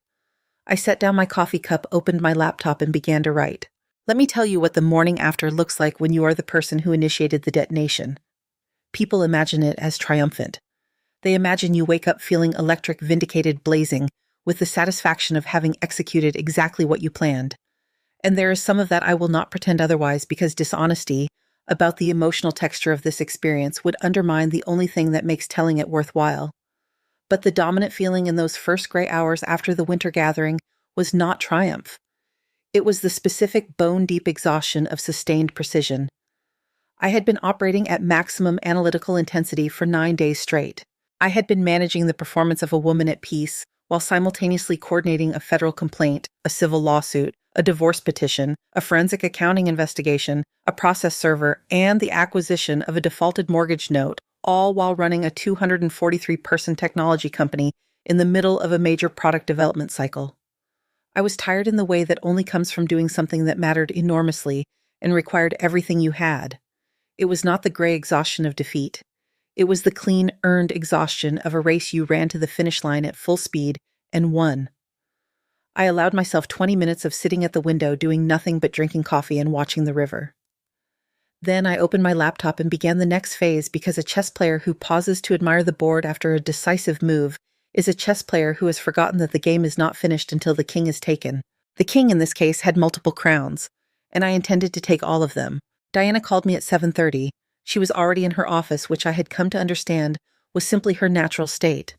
I set down my coffee cup, opened my laptop, and began to write. Let me tell you what the morning after looks like when you are the person who initiated the detonation. People imagine it as triumphant. They imagine you wake up feeling electric, vindicated, blazing, with the satisfaction of having executed exactly what you planned. And there is some of that I will not pretend otherwise, because dishonesty about the emotional texture of this experience would undermine the only thing that makes telling it worthwhile. But the dominant feeling in those first gray hours after the winter gathering was not triumph. It was the specific bone-deep exhaustion of sustained precision. I had been operating at maximum analytical intensity for 9 days straight. I had been managing the performance of a woman at peace while simultaneously coordinating a federal complaint, a civil lawsuit, a divorce petition, a forensic accounting investigation, a process server, and the acquisition of a defaulted mortgage note, all while running a 243-person technology company in the middle of a major product development cycle. I was tired in the way that only comes from doing something that mattered enormously and required everything you had. It was not the gray exhaustion of defeat. It was the clean, earned exhaustion of a race you ran to the finish line at full speed and won. I allowed myself 20 minutes of sitting at the window doing nothing but drinking coffee and watching the river. Then I opened my laptop and began the next phase, because a chess player who pauses to admire the board after a decisive move is a chess player who has forgotten that the game is not finished until the king is taken. The king, in this case, had multiple crowns, and I intended to take all of them. Diana called me at 7:30. She was already in her office, which I had come to understand was simply her natural state.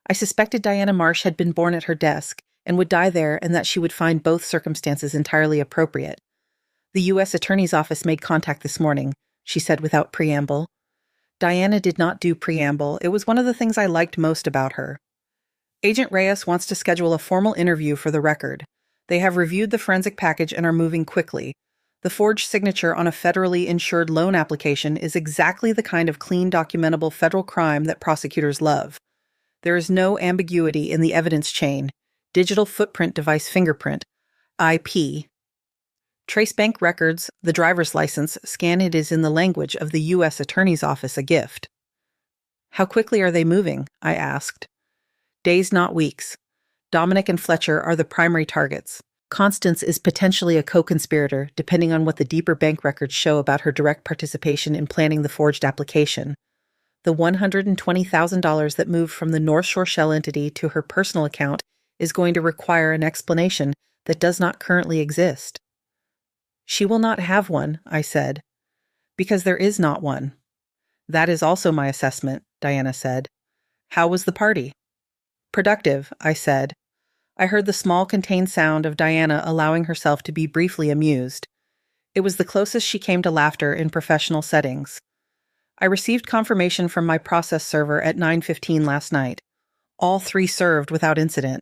I suspected Diana Marsh had been born at her desk and would die there, and that she would find both circumstances entirely appropriate. "The U.S. Attorney's Office made contact this morning," she said without preamble. Diana did not do preamble. It was one of the things I liked most about her. "Agent Reyes wants to schedule a formal interview for the record. They have reviewed the forensic package and are moving quickly. The forged signature on a federally insured loan application is exactly the kind of clean, documentable federal crime that prosecutors love. There is no ambiguity in the evidence chain. Digital footprint device fingerprint, IP. Trace bank records, the driver's license, scan it is in the language of the U.S. Attorney's Office, a gift." "How quickly are they moving?" I asked. "Days, not weeks. Dominic and Fletcher are the primary targets. Constance is potentially a co-conspirator, depending on what the deeper bank records show about her direct participation in planning the forged application. The $120,000 that moved from the North Shore shell entity to her personal account is going to require an explanation that does not currently exist." "She will not have one," I said. "Because there is not one." "That is also my assessment," Diana said. "How was the party?" "Productive," I said. I heard the small, contained sound of Diana allowing herself to be briefly amused. It was the closest she came to laughter in professional settings. "I received confirmation from my process server at 9:15 last night. All 3 served without incident."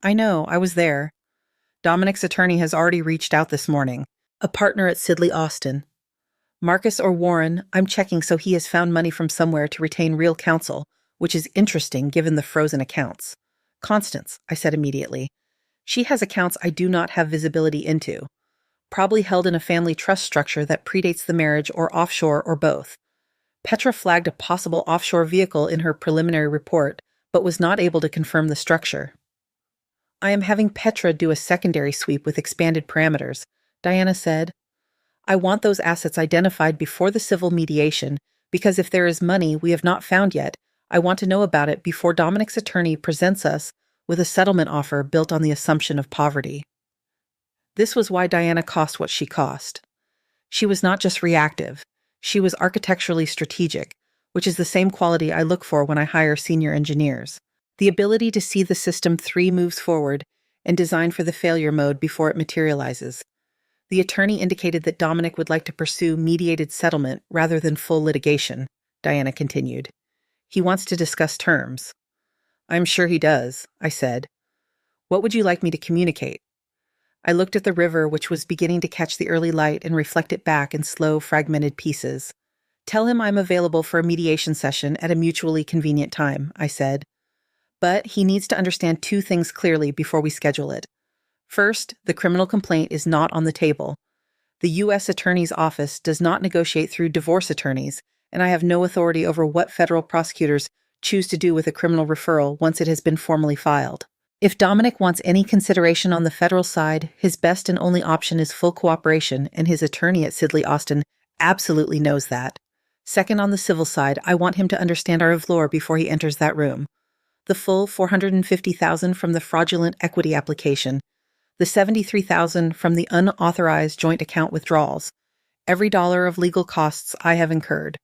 "I know, I was there. Dominic's attorney has already reached out this morning, a partner at Sidley Austin. Marcus or Warren, I'm checking, so he has found money from somewhere to retain real counsel, which is interesting given the frozen accounts. Constance," I said immediately. "She has accounts I do not have visibility into, probably held in a family trust structure that predates the marriage, or offshore, or both. Petra flagged a possible offshore vehicle in her preliminary report, but was not able to confirm the structure." "I am having Petra do a secondary sweep with expanded parameters," Diana said. "I want those assets identified before the civil mediation, because if there is money we have not found yet, I want to know about it before Dominic's attorney presents us with a settlement offer built on the assumption of poverty." This was why Diana cost what she cost. She was not just reactive. She was architecturally strategic, which is the same quality I look for when I hire senior engineers. The ability to see the system 3 moves forward and design for the failure mode before it materializes. The attorney indicated that Dominic would like to pursue mediated settlement rather than full litigation, Diana continued. "He wants to discuss terms." "I'm sure he does," I said. "What would you like me to communicate?" I looked at the river, which was beginning to catch the early light and reflect it back in slow, fragmented pieces. "Tell him I'm available for a mediation session at a mutually convenient time," I said. "But he needs to understand 2 things clearly before we schedule it. First, the criminal complaint is not on the table. The U.S. Attorney's Office does not negotiate through divorce attorneys, and I have no authority over what federal prosecutors choose to do with a criminal referral once it has been formally filed. If Dominic wants any consideration on the federal side, his best and only option is full cooperation, and his attorney at Sidley Austin absolutely knows that. Second, on the civil side, I want him to understand our lore before he enters that room. The full $450,000 from the fraudulent equity application, the $73,000 from the unauthorized joint account withdrawals, every dollar of legal costs I have incurred.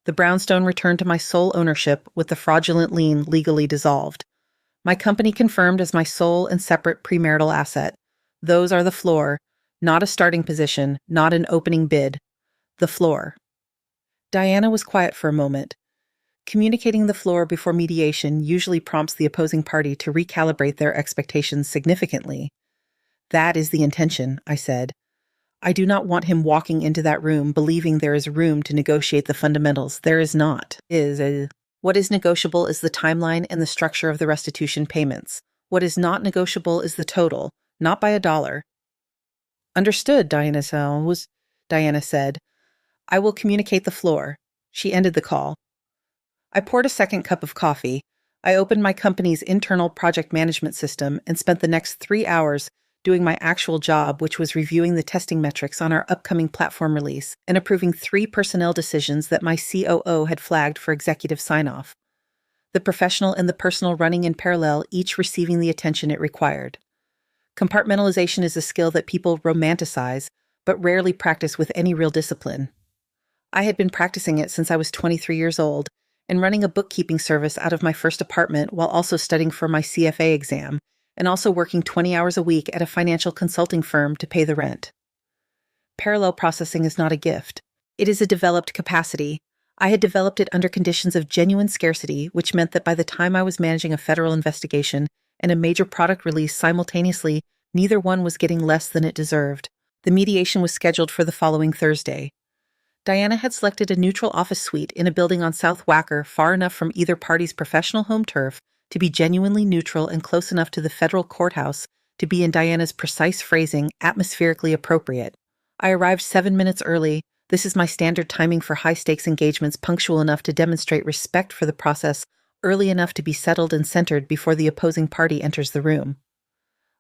The brownstone returned to my sole ownership with the fraudulent lien legally dissolved. My company confirmed as my sole and separate premarital asset. Those are the floor, not a starting position, not an opening bid. The floor. Diana was quiet for a moment. Communicating the floor before mediation usually prompts the opposing party to recalibrate their expectations significantly. That is the intention, I said. I do not want him walking into that room believing there is room to negotiate the fundamentals. There is not. What is negotiable is the timeline and the structure of the restitution payments. What is not negotiable is the total, not by $1. Understood, Diana said. I will communicate the floor. She ended the call. I poured a second cup of coffee. I opened my company's internal project management system and spent the next 3 hours doing my actual job, which was reviewing the testing metrics on our upcoming platform release and approving 3 personnel decisions that my COO had flagged for executive sign-off. The professional and the personal running in parallel, each receiving the attention it required. Compartmentalization is a skill that people romanticize, but rarely practice with any real discipline. I had been practicing it since I was 23 years old and running a bookkeeping service out of my first apartment while also studying for my CFA exam, and also working 20 hours a week at a financial consulting firm to pay the rent. Parallel processing is not a gift. It is a developed capacity. I had developed it under conditions of genuine scarcity, which meant that by the time I was managing a federal investigation and a major product release simultaneously, neither one was getting less than it deserved. The mediation was scheduled for the following Thursday. Diana had selected a neutral office suite in a building on South Wacker, far enough from either party's professional home turf to be genuinely neutral and close enough to the federal courthouse to be, in Diana's precise phrasing, atmospherically appropriate. I arrived 7 minutes early. This is my standard timing for high-stakes engagements, punctual enough to demonstrate respect for the process, early enough to be settled and centered before the opposing party enters the room.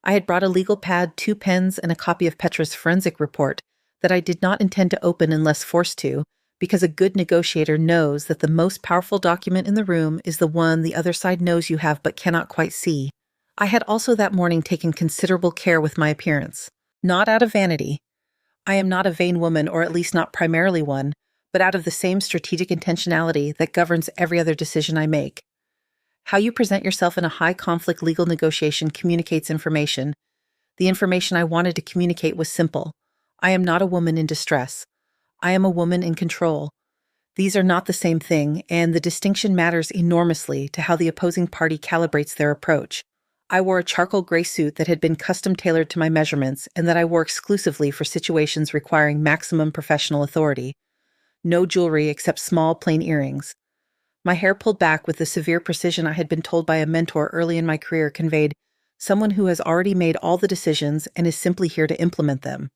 I had brought a legal pad, 2 pens, and a copy of Petra's forensic report that I did not intend to open unless forced to, because a good negotiator knows that the most powerful document in the room is the one the other side knows you have but cannot quite see. I had also that morning taken considerable care with my appearance. Not out of vanity. I am not a vain woman, or at least not primarily one, but out of the same strategic intentionality that governs every other decision I make. How you present yourself in a high-conflict legal negotiation communicates information. The information I wanted to communicate was simple. I am not a woman in distress. I am a woman in control. These are not the same thing, and the distinction matters enormously to how the opposing party calibrates their approach. I wore a charcoal gray suit that had been custom-tailored to my measurements and that I wore exclusively for situations requiring maximum professional authority. No jewelry except small, plain earrings. My hair pulled back with the severe precision I had been told by a mentor early in my career conveyed someone who has already made all the decisions and is simply here to implement them.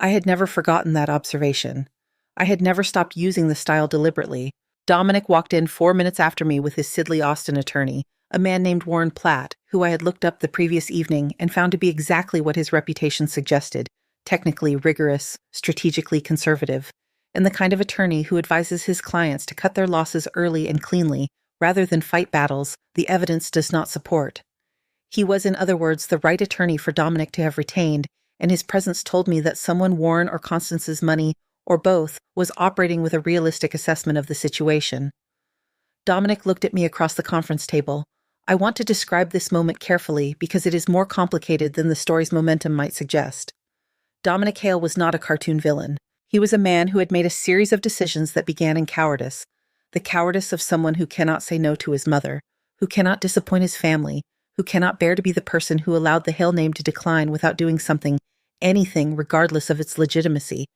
I had never forgotten that observation. I had never stopped using the style deliberately. Dominic walked in 4 minutes after me with his Sidley Austin attorney, a man named Warren Platt, who I had looked up the previous evening and found to be exactly what his reputation suggested, technically rigorous, strategically conservative, and the kind of attorney who advises his clients to cut their losses early and cleanly, rather than fight battles the evidence does not support. He was, in other words, the right attorney for Dominic to have retained, and his presence told me that someone Warren or Constance's money, or both, was operating with a realistic assessment of the situation. Dominic looked at me across the conference table. I want to describe this moment carefully because it is more complicated than the story's momentum might suggest. Dominic Hale was not a cartoon villain. He was a man who had made a series of decisions that began in cowardice. The cowardice of someone who cannot say no to his mother, who cannot disappoint his family, who cannot bear to be the person who allowed the Hale name to decline without doing something, anything regardless of its legitimacy,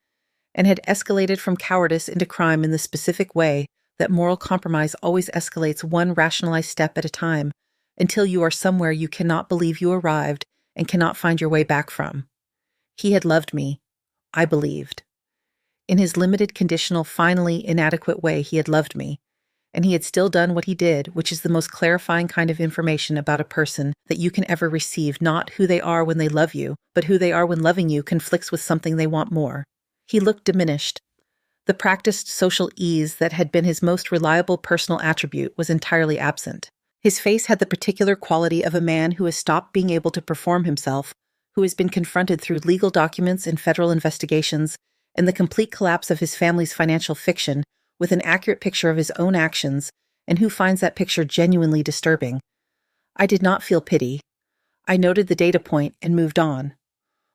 and had escalated from cowardice into crime in the specific way that moral compromise always escalates one rationalized step at a time, until you are somewhere you cannot believe you arrived and cannot find your way back from. He had loved me. I believed. In his limited, conditional, finally inadequate way, he had loved me. and he had still done what he did, which is the most clarifying kind of information about a person that you can ever receive, not who they are when they love you, but who they are when loving you conflicts with something they want more. He looked diminished. The practiced social ease that had been his most reliable personal attribute was entirely absent. His face had the particular quality of a man who has stopped being able to perform himself, who has been confronted through legal documents and federal investigations, and the complete collapse of his family's financial fiction with an accurate picture of his own actions, and who finds that picture genuinely disturbing. I did not feel pity. I noted the data point and moved on.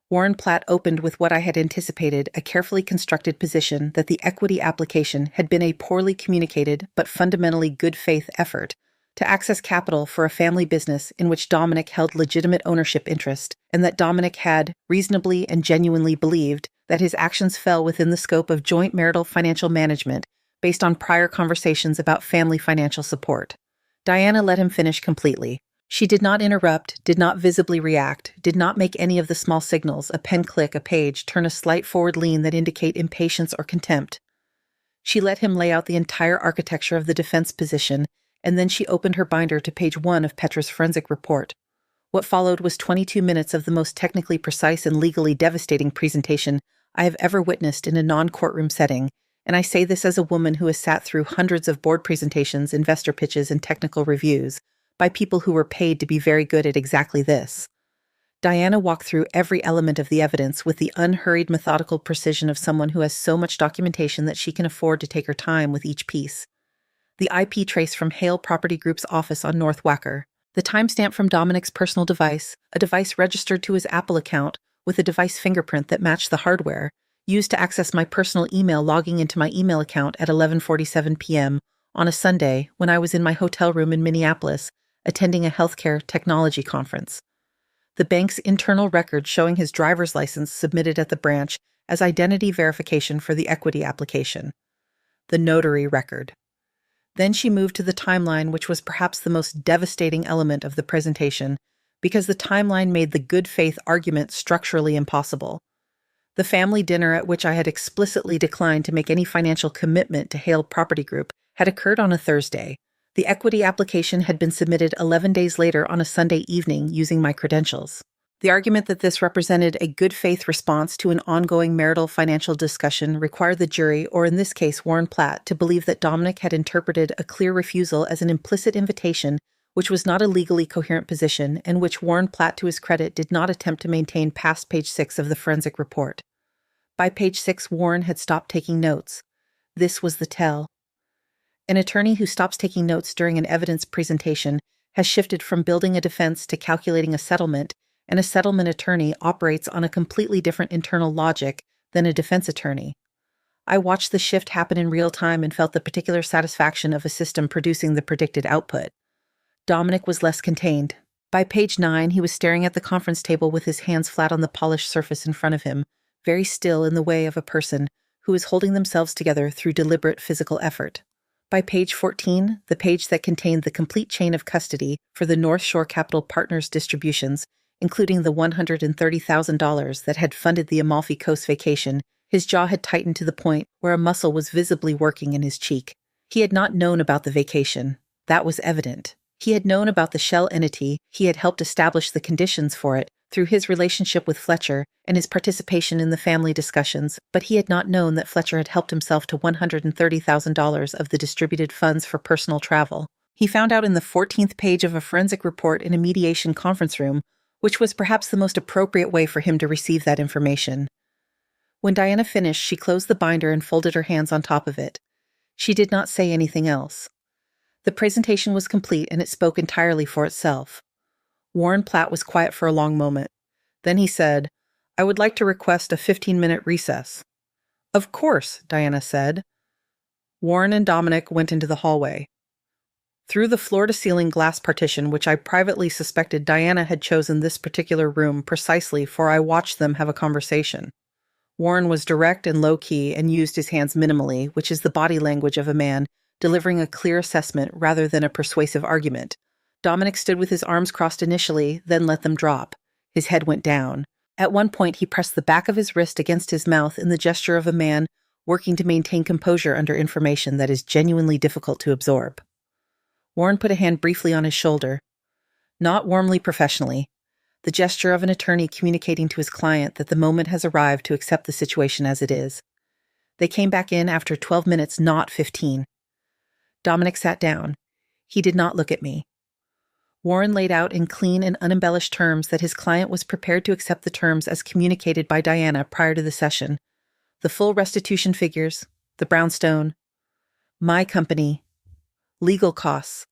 Warren Platt opened with what I had anticipated, a carefully constructed position that the equity application had been a poorly communicated but fundamentally good faith effort to access capital for a family business in which Dominic held legitimate ownership interest, and that Dominic had reasonably and genuinely believed that his actions fell within the scope of joint marital financial management based on prior conversations about family financial support. Diana let him finish completely. She did not interrupt, did not visibly react, did not make any of the small signals, a pen click, a page, turn a slight forward lean that indicate impatience or contempt. She let him lay out the entire architecture of the defense position, and then she opened her binder to page 1 of Petra's forensic report. What followed was 22 minutes of the most technically precise and legally devastating presentation I have ever witnessed in a non-courtroom setting, and I say this as a woman who has sat through hundreds of board presentations, investor pitches, and technical reviews by people who were paid to be very good at exactly this. Diana walked through every element of the evidence with the unhurried, methodical precision of someone who has so much documentation that she can afford to take her time with each piece. The IP trace from Hale Property Group's office on North Wacker, the timestamp from Dominic's personal device, a device registered to his Apple account with a device fingerprint that matched the hardware, used to access my personal email logging into my email account at 11:47 p.m. on a Sunday when I was in my hotel room in Minneapolis attending a healthcare technology conference. The bank's internal record showing his driver's license submitted at the branch as identity verification for the equity application. The notary record. Then she moved to the timeline, which was perhaps the most devastating element of the presentation, because the timeline made the good faith argument structurally impossible. The family dinner at which I had explicitly declined to make any financial commitment to Hale Property Group had occurred on a Thursday. The equity application had been submitted 11 days later on a Sunday evening using my credentials. The argument that this represented a good faith response to an ongoing marital financial discussion required the jury, or in this case Warren Platt, to believe that Dominic had interpreted a clear refusal as an implicit invitation, which was not a legally coherent position, and which Warren Platt, to his credit, did not attempt to maintain past page 6 of the forensic report. By page 6, Warren had stopped taking notes. This was the tell. An attorney who stops taking notes during an evidence presentation has shifted from building a defense to calculating a settlement, and a settlement attorney operates on a completely different internal logic than a defense attorney. I watched the shift happen in real time and felt the particular satisfaction of a system producing the predicted output. Dominic was less contained. By page 9, he was staring at the conference table with his hands flat on the polished surface in front of him, very still in the way of a person who is holding themselves together through deliberate physical effort. By page 14, the page that contained the complete chain of custody for the North Shore Capital Partners distributions, including the $130,000 that had funded the Amalfi Coast vacation, his jaw had tightened to the point where a muscle was visibly working in his cheek. He had not known about the vacation. That was evident. He had known about the shell entity, he had helped establish the conditions for it through his relationship with Fletcher and his participation in the family discussions, but he had not known that Fletcher had helped himself to $130,000 of the distributed funds for personal travel. He found out in the 14th page of a forensic report in a mediation conference room, which was perhaps the most appropriate way for him to receive that information. When Diana finished, she closed the binder and folded her hands on top of it. She did not say anything else. The presentation was complete, and it spoke entirely for itself. Warren Platt was quiet for a long moment. Then he said, "I would like to request a 15-minute recess." "Of course," Diana said. Warren and Dominic went into the hallway. Through the floor-to-ceiling glass partition, which I privately suspected Diana had chosen this particular room precisely for, I watched them have a conversation. Warren was direct and low-key and used his hands minimally, which is the body language of a man delivering a clear assessment rather than a persuasive argument. Dominic stood with his arms crossed initially, then let them drop. His head went down. At one point, he pressed the back of his wrist against his mouth in the gesture of a man working to maintain composure under information that is genuinely difficult to absorb. Warren put a hand briefly on his shoulder, not warmly professionally, the gesture of an attorney communicating to his client that the moment has arrived to accept the situation as it is. They came back in after 12 minutes, not 15. Dominic sat down. He did not look at me. Warren laid out in clean and unembellished terms that his client was prepared to accept the terms as communicated by Diana prior to the session. The full restitution figures, the brownstone, my company, legal costs,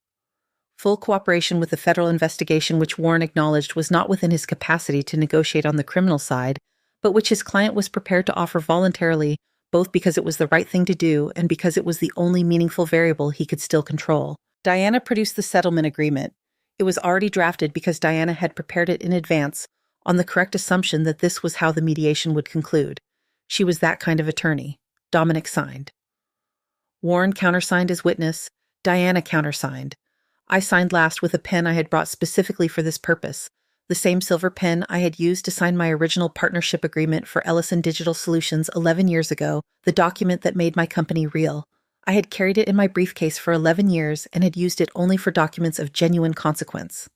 full cooperation with the federal investigation which Warren acknowledged was not within his capacity to negotiate on the criminal side, but which his client was prepared to offer voluntarily, both because it was the right thing to do and because it was the only meaningful variable he could still control. Diana produced the settlement agreement. It was already drafted because Diana had prepared it in advance on the correct assumption that this was how the mediation would conclude. She was that kind of attorney. Dominic signed. Warren countersigned as witness. Diana countersigned. I signed last with a pen I had brought specifically for this purpose, the same silver pen I had used to sign my original partnership agreement for Ellison Digital Solutions 11 years ago, the document that made my company real. I had carried it in my briefcase for 11 years and had used it only for documents of genuine consequence.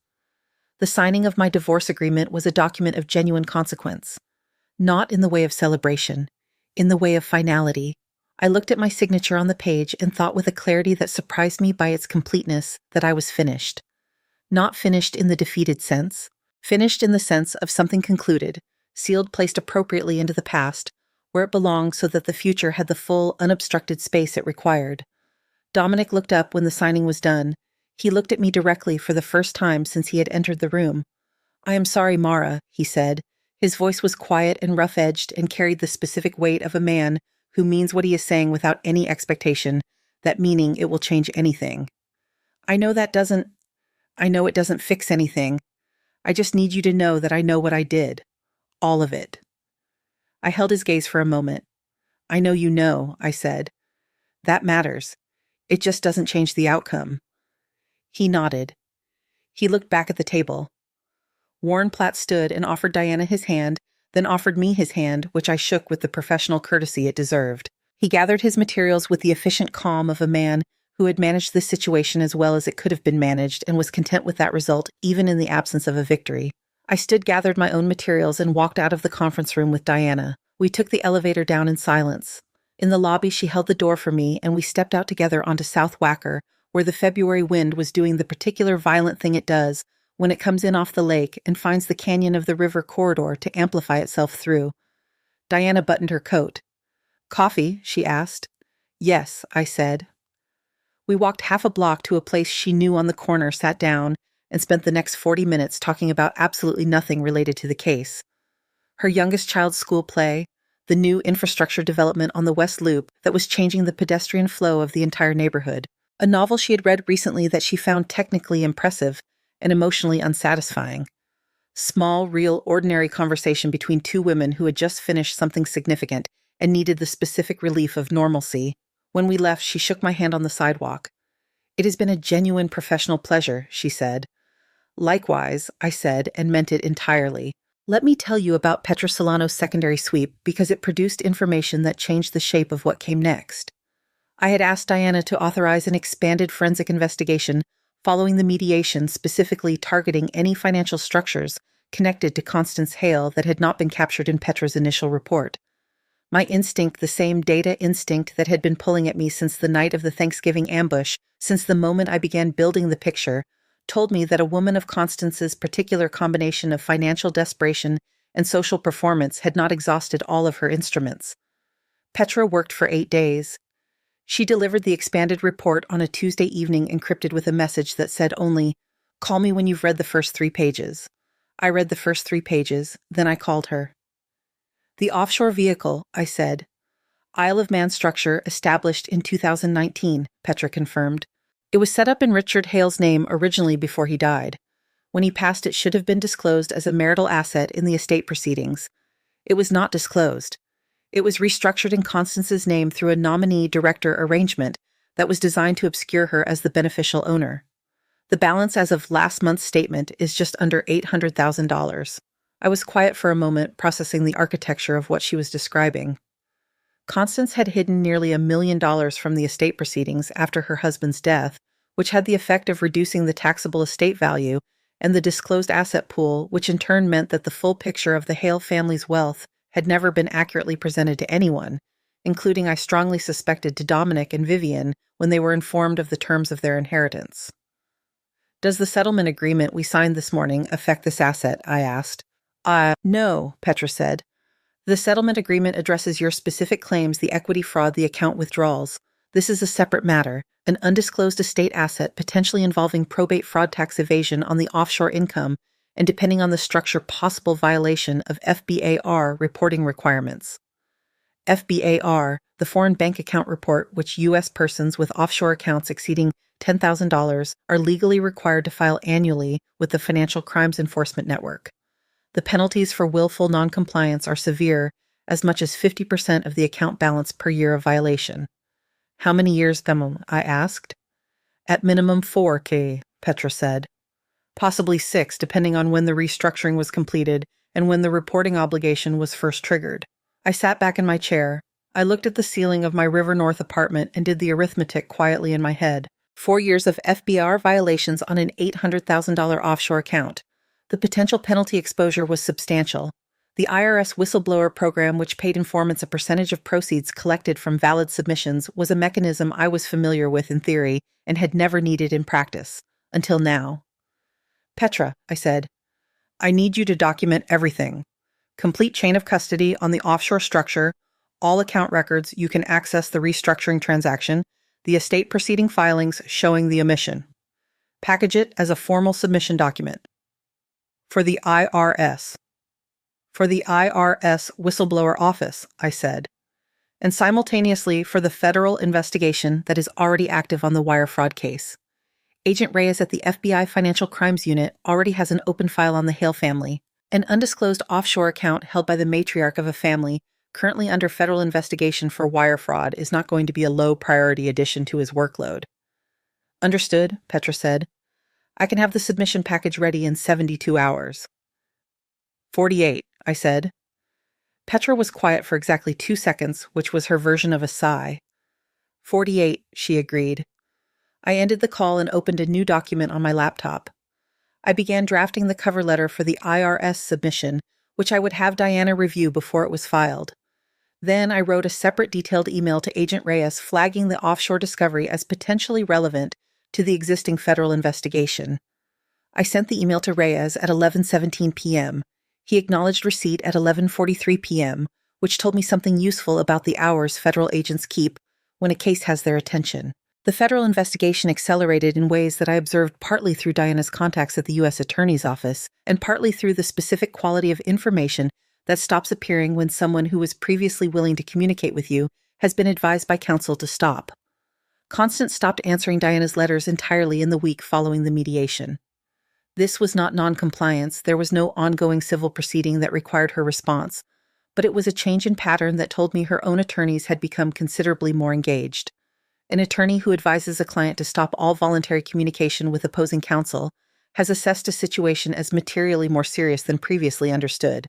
The signing of my divorce agreement was a document of genuine consequence. Not in the way of celebration, in the way of finality. I looked at my signature on the page and thought with a clarity that surprised me by its completeness that I was finished. Not finished in the defeated sense, finished in the sense of something concluded, sealed placed appropriately into the past, where it belonged so that the future had the full, unobstructed space it required. Dominic looked up when the signing was done. He looked at me directly for the first time since he had entered the room. "I am sorry, Mara," he said. His voice was quiet and rough-edged and carried the specific weight of a man who means what he is saying without any expectation, that meaning it will change anything. I know it doesn't fix anything. I just need you to know that I know what I did. All of it." I held his gaze for a moment. "I know you know," I said. "That matters. It just doesn't change the outcome." He nodded. He looked back at the table. Warren Platt stood and offered Diana his hand, then offered me his hand, which I shook with the professional courtesy it deserved. He gathered his materials with the efficient calm of a man who had managed the situation as well as it could have been managed and was content with that result even in the absence of a victory. I gathered my own materials and walked out of the conference room with Diana. We took the elevator down in silence. In the lobby, she held the door for me, and we stepped out together onto South Wacker, where the February wind was doing the particular violent thing it does when it comes in off the lake and finds the canyon of the river corridor to amplify itself through. Diana buttoned her coat. "Coffee?" she asked. "Yes," I said. We walked half a block to a place she knew on the corner, sat down, and spent the next 40 minutes talking about absolutely nothing related to the case. Her youngest child's school play, the new infrastructure development on the West Loop that was changing the pedestrian flow of the entire neighborhood, a novel she had read recently that she found technically impressive and emotionally unsatisfying. Small, real, ordinary conversation between two women who had just finished something significant and needed the specific relief of normalcy. When we left, she shook my hand on the sidewalk. "It has been a genuine professional pleasure," she said. "Likewise," I said, and meant it entirely. "Let me tell you about Petra Solano's secondary sweep because it produced information that changed the shape of what came next." I had asked Diana to authorize an expanded forensic investigation following the mediation, specifically targeting any financial structures connected to Constance Hale that had not been captured in Petra's initial report. My instinct, the same data instinct that had been pulling at me since the night of the Thanksgiving ambush, since the moment I began building the picture, told me that a woman of Constance's particular combination of financial desperation and social performance had not exhausted all of her instruments. Petra worked for 8 days. She delivered the expanded report on a Tuesday evening encrypted with a message that said only, "Call me when you've read the first 3 pages." I read the first 3 pages, then I called her. "The offshore vehicle," I said. "Isle of Man structure established in 2019, Petra confirmed. "It was set up in Richard Hale's name originally before he died. When he passed, it should have been disclosed as a marital asset in the estate proceedings. It was not disclosed. It was restructured in Constance's name through a nominee-director arrangement that was designed to obscure her as the beneficial owner. The balance as of last month's statement is just under $800,000. I was quiet for a moment, processing the architecture of what she was describing. Constance had hidden nearly $1 million from the estate proceedings after her husband's death, which had the effect of reducing the taxable estate value and the disclosed asset pool, which in turn meant that the full picture of the Hale family's wealth had never been accurately presented to anyone, including, I strongly suspected, to Dominic and Vivian when they were informed of the terms of their inheritance. "Does the settlement agreement we signed this morning affect this asset?" I asked. No," Petra said. "The settlement agreement addresses your specific claims, the equity fraud, the account withdrawals. This is a separate matter, an undisclosed estate asset potentially involving probate fraud, tax evasion on the offshore income, and depending on the structure, possible violation of FBAR reporting requirements." FBAR, the Foreign Bank Account Report, which U.S. persons with offshore accounts exceeding $10,000 are legally required to file annually with the Financial Crimes Enforcement Network. The penalties for willful noncompliance are severe, as much as 50% of the account balance per year of violation. "How many years, minimum?" I asked. "At minimum 4K, Petra said. "Possibly 6, depending on when the restructuring was completed and when the reporting obligation was first triggered." I sat back in my chair. I looked at the ceiling of my River North apartment and did the arithmetic quietly in my head. 4 years of FBR violations on an $800,000 offshore account. The potential penalty exposure was substantial. The IRS whistleblower program, which paid informants a percentage of proceeds collected from valid submissions, was a mechanism I was familiar with in theory and had never needed in practice, until now. "Petra," I said, "I need you to document everything. Complete chain of custody on the offshore structure, all account records you can access the restructuring transaction, the estate proceeding filings showing the omission. Package it as a formal submission document. For the IRS. For the IRS whistleblower office," I said, "and simultaneously for the federal investigation that is already active on the wire fraud case. Agent Reyes at the FBI Financial Crimes Unit already has an open file on the Hale family, an undisclosed offshore account held by the matriarch of a family currently under federal investigation for wire fraud is not going to be a low-priority addition to his workload." "Understood," Petra said. "I can have the submission package ready in 72 hours. 48, I said. Petra was quiet for exactly 2 seconds, which was her version of a sigh. 48, she agreed. I ended the call and opened a new document on my laptop. I began drafting the cover letter for the IRS submission, which I would have Diana review before it was filed. Then I wrote a separate detailed email to Agent Reyes flagging the offshore discovery as potentially relevant to the existing federal investigation. I sent the email to Reyes at 11:17 p.m. He acknowledged receipt at 11:43 p.m., which told me something useful about the hours federal agents keep when a case has their attention. The federal investigation accelerated in ways that I observed partly through Diana's contacts at the U.S. Attorney's Office and partly through the specific quality of information that stops appearing when someone who was previously willing to communicate with you has been advised by counsel to stop. Constance stopped answering Diana's letters entirely in the week following the mediation. This was not noncompliance. There was no ongoing civil proceeding that required her response, but it was a change in pattern that told me her own attorneys had become considerably more engaged. An attorney who advises a client to stop all voluntary communication with opposing counsel has assessed a situation as materially more serious than previously understood.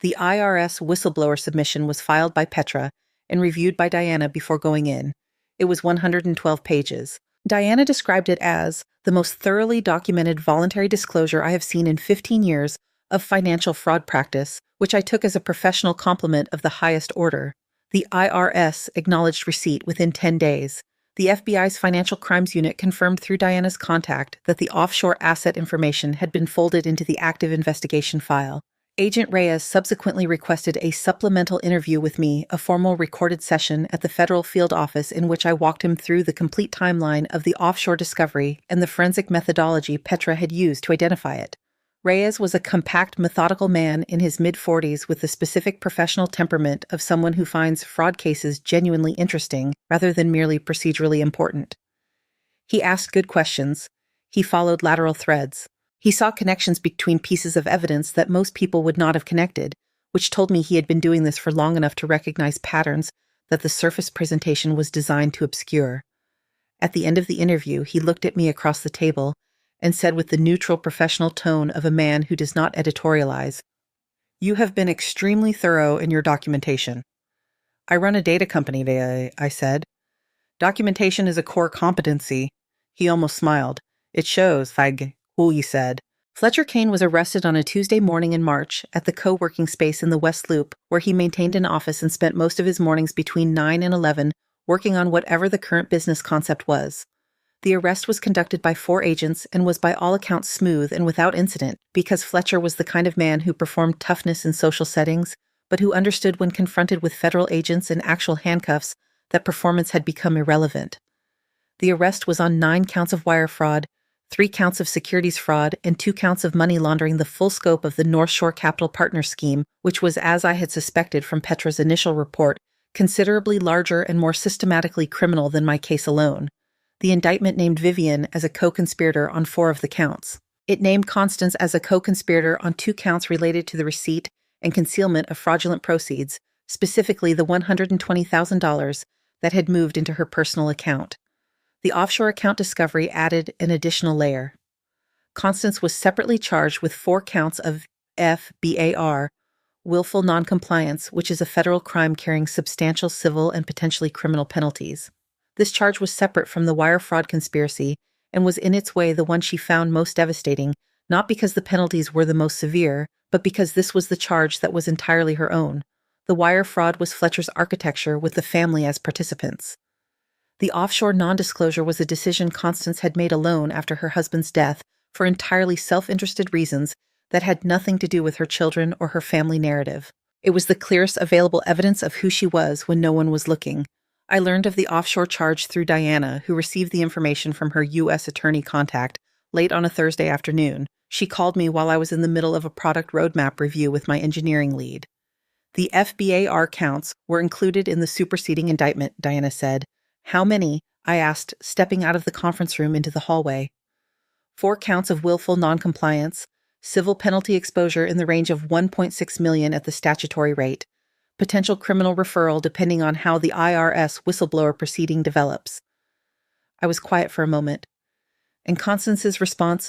The IRS whistleblower submission was filed by Petra and reviewed by Diana before going in. It was 112 pages. Diana described it as the most thoroughly documented voluntary disclosure I have seen in 15 years of financial fraud practice, which I took as a professional compliment of the highest order. The IRS acknowledged receipt within 10 days. The FBI's Financial Crimes Unit confirmed through Diana's contact that the offshore asset information had been folded into the active investigation file. Agent Reyes subsequently requested a supplemental interview with me, a formal recorded session at the federal field office in which I walked him through the complete timeline of the offshore discovery and the forensic methodology Petra had used to identify it. Reyes was a compact, methodical man in his mid-40s with the specific professional temperament of someone who finds fraud cases genuinely interesting rather than merely procedurally important. He asked good questions. He followed lateral threads. He saw connections between pieces of evidence that most people would not have connected, which told me he had been doing this for long enough to recognize patterns that the surface presentation was designed to obscure. At the end of the interview, he looked at me across the table and said with the neutral professional tone of a man who does not editorialize, "You have been extremely thorough in your documentation. I run a data company today, I said. Documentation is a core competency. He almost smiled. It shows, Feige, he said. Fletcher Kane was arrested on a Tuesday morning in March at the co-working space in the West Loop, where he maintained an office and spent most of his mornings between 9 and 11 working on whatever the current business concept was. The arrest was conducted by 4 agents and was by all accounts smooth and without incident because Fletcher was the kind of man who performed toughness in social settings, but who understood when confronted with federal agents in actual handcuffs that performance had become irrelevant. The arrest was on 9 counts of wire fraud, 3 counts of securities fraud, and 2 counts of money laundering, the full scope of the North Shore Capital Partners scheme, which was, as I had suspected from Petra's initial report, considerably larger and more systematically criminal than my case alone. The indictment named Vivian as a co-conspirator on 4 of the counts. It named Constance as a co-conspirator on 2 counts related to the receipt and concealment of fraudulent proceeds, specifically the $120,000 that had moved into her personal account. The offshore account discovery added an additional layer. Constance was separately charged with 4 counts of FBAR, willful noncompliance, which is a federal crime carrying substantial civil and potentially criminal penalties. This charge was separate from the wire fraud conspiracy and was in its way the one she found most devastating, not because the penalties were the most severe, but because this was the charge that was entirely her own. The wire fraud was Fletcher's architecture with the family as participants. The offshore non-disclosure was a decision Constance had made alone after her husband's death for entirely self-interested reasons that had nothing to do with her children or her family narrative. It was the clearest available evidence of who she was when no one was looking. I learned of the offshore charge through Diana, who received the information from her U.S. attorney contact late on a Thursday afternoon. She called me while I was in the middle of a product roadmap review with my engineering lead. The FBAR counts were included in the superseding indictment, Diana said. How many? I asked, stepping out of the conference room into the hallway. 4 counts of willful noncompliance, civil penalty exposure in the range of $1.6 million at the statutory rate, potential criminal referral depending on how the IRS whistleblower proceeding develops. I was quiet for a moment. And Constance's response?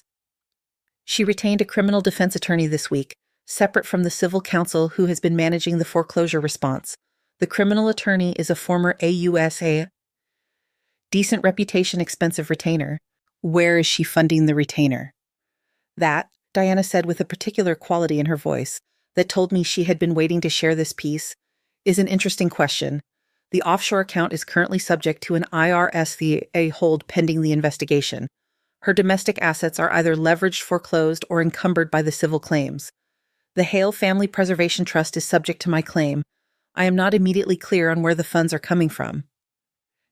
She retained a criminal defense attorney this week, separate from the civil counsel who has been managing the foreclosure response. The criminal attorney is a former AUSA, decent reputation, expensive retainer. Where is she funding the retainer? That, Diana said with a particular quality in her voice that told me she had been waiting to share this piece, is an interesting question. The offshore account is currently subject to an IRS hold pending the investigation. Her domestic assets are either leveraged, foreclosed, or encumbered by the civil claims. The Hale Family Preservation Trust is subject to my claim. I am not immediately clear on where the funds are coming from.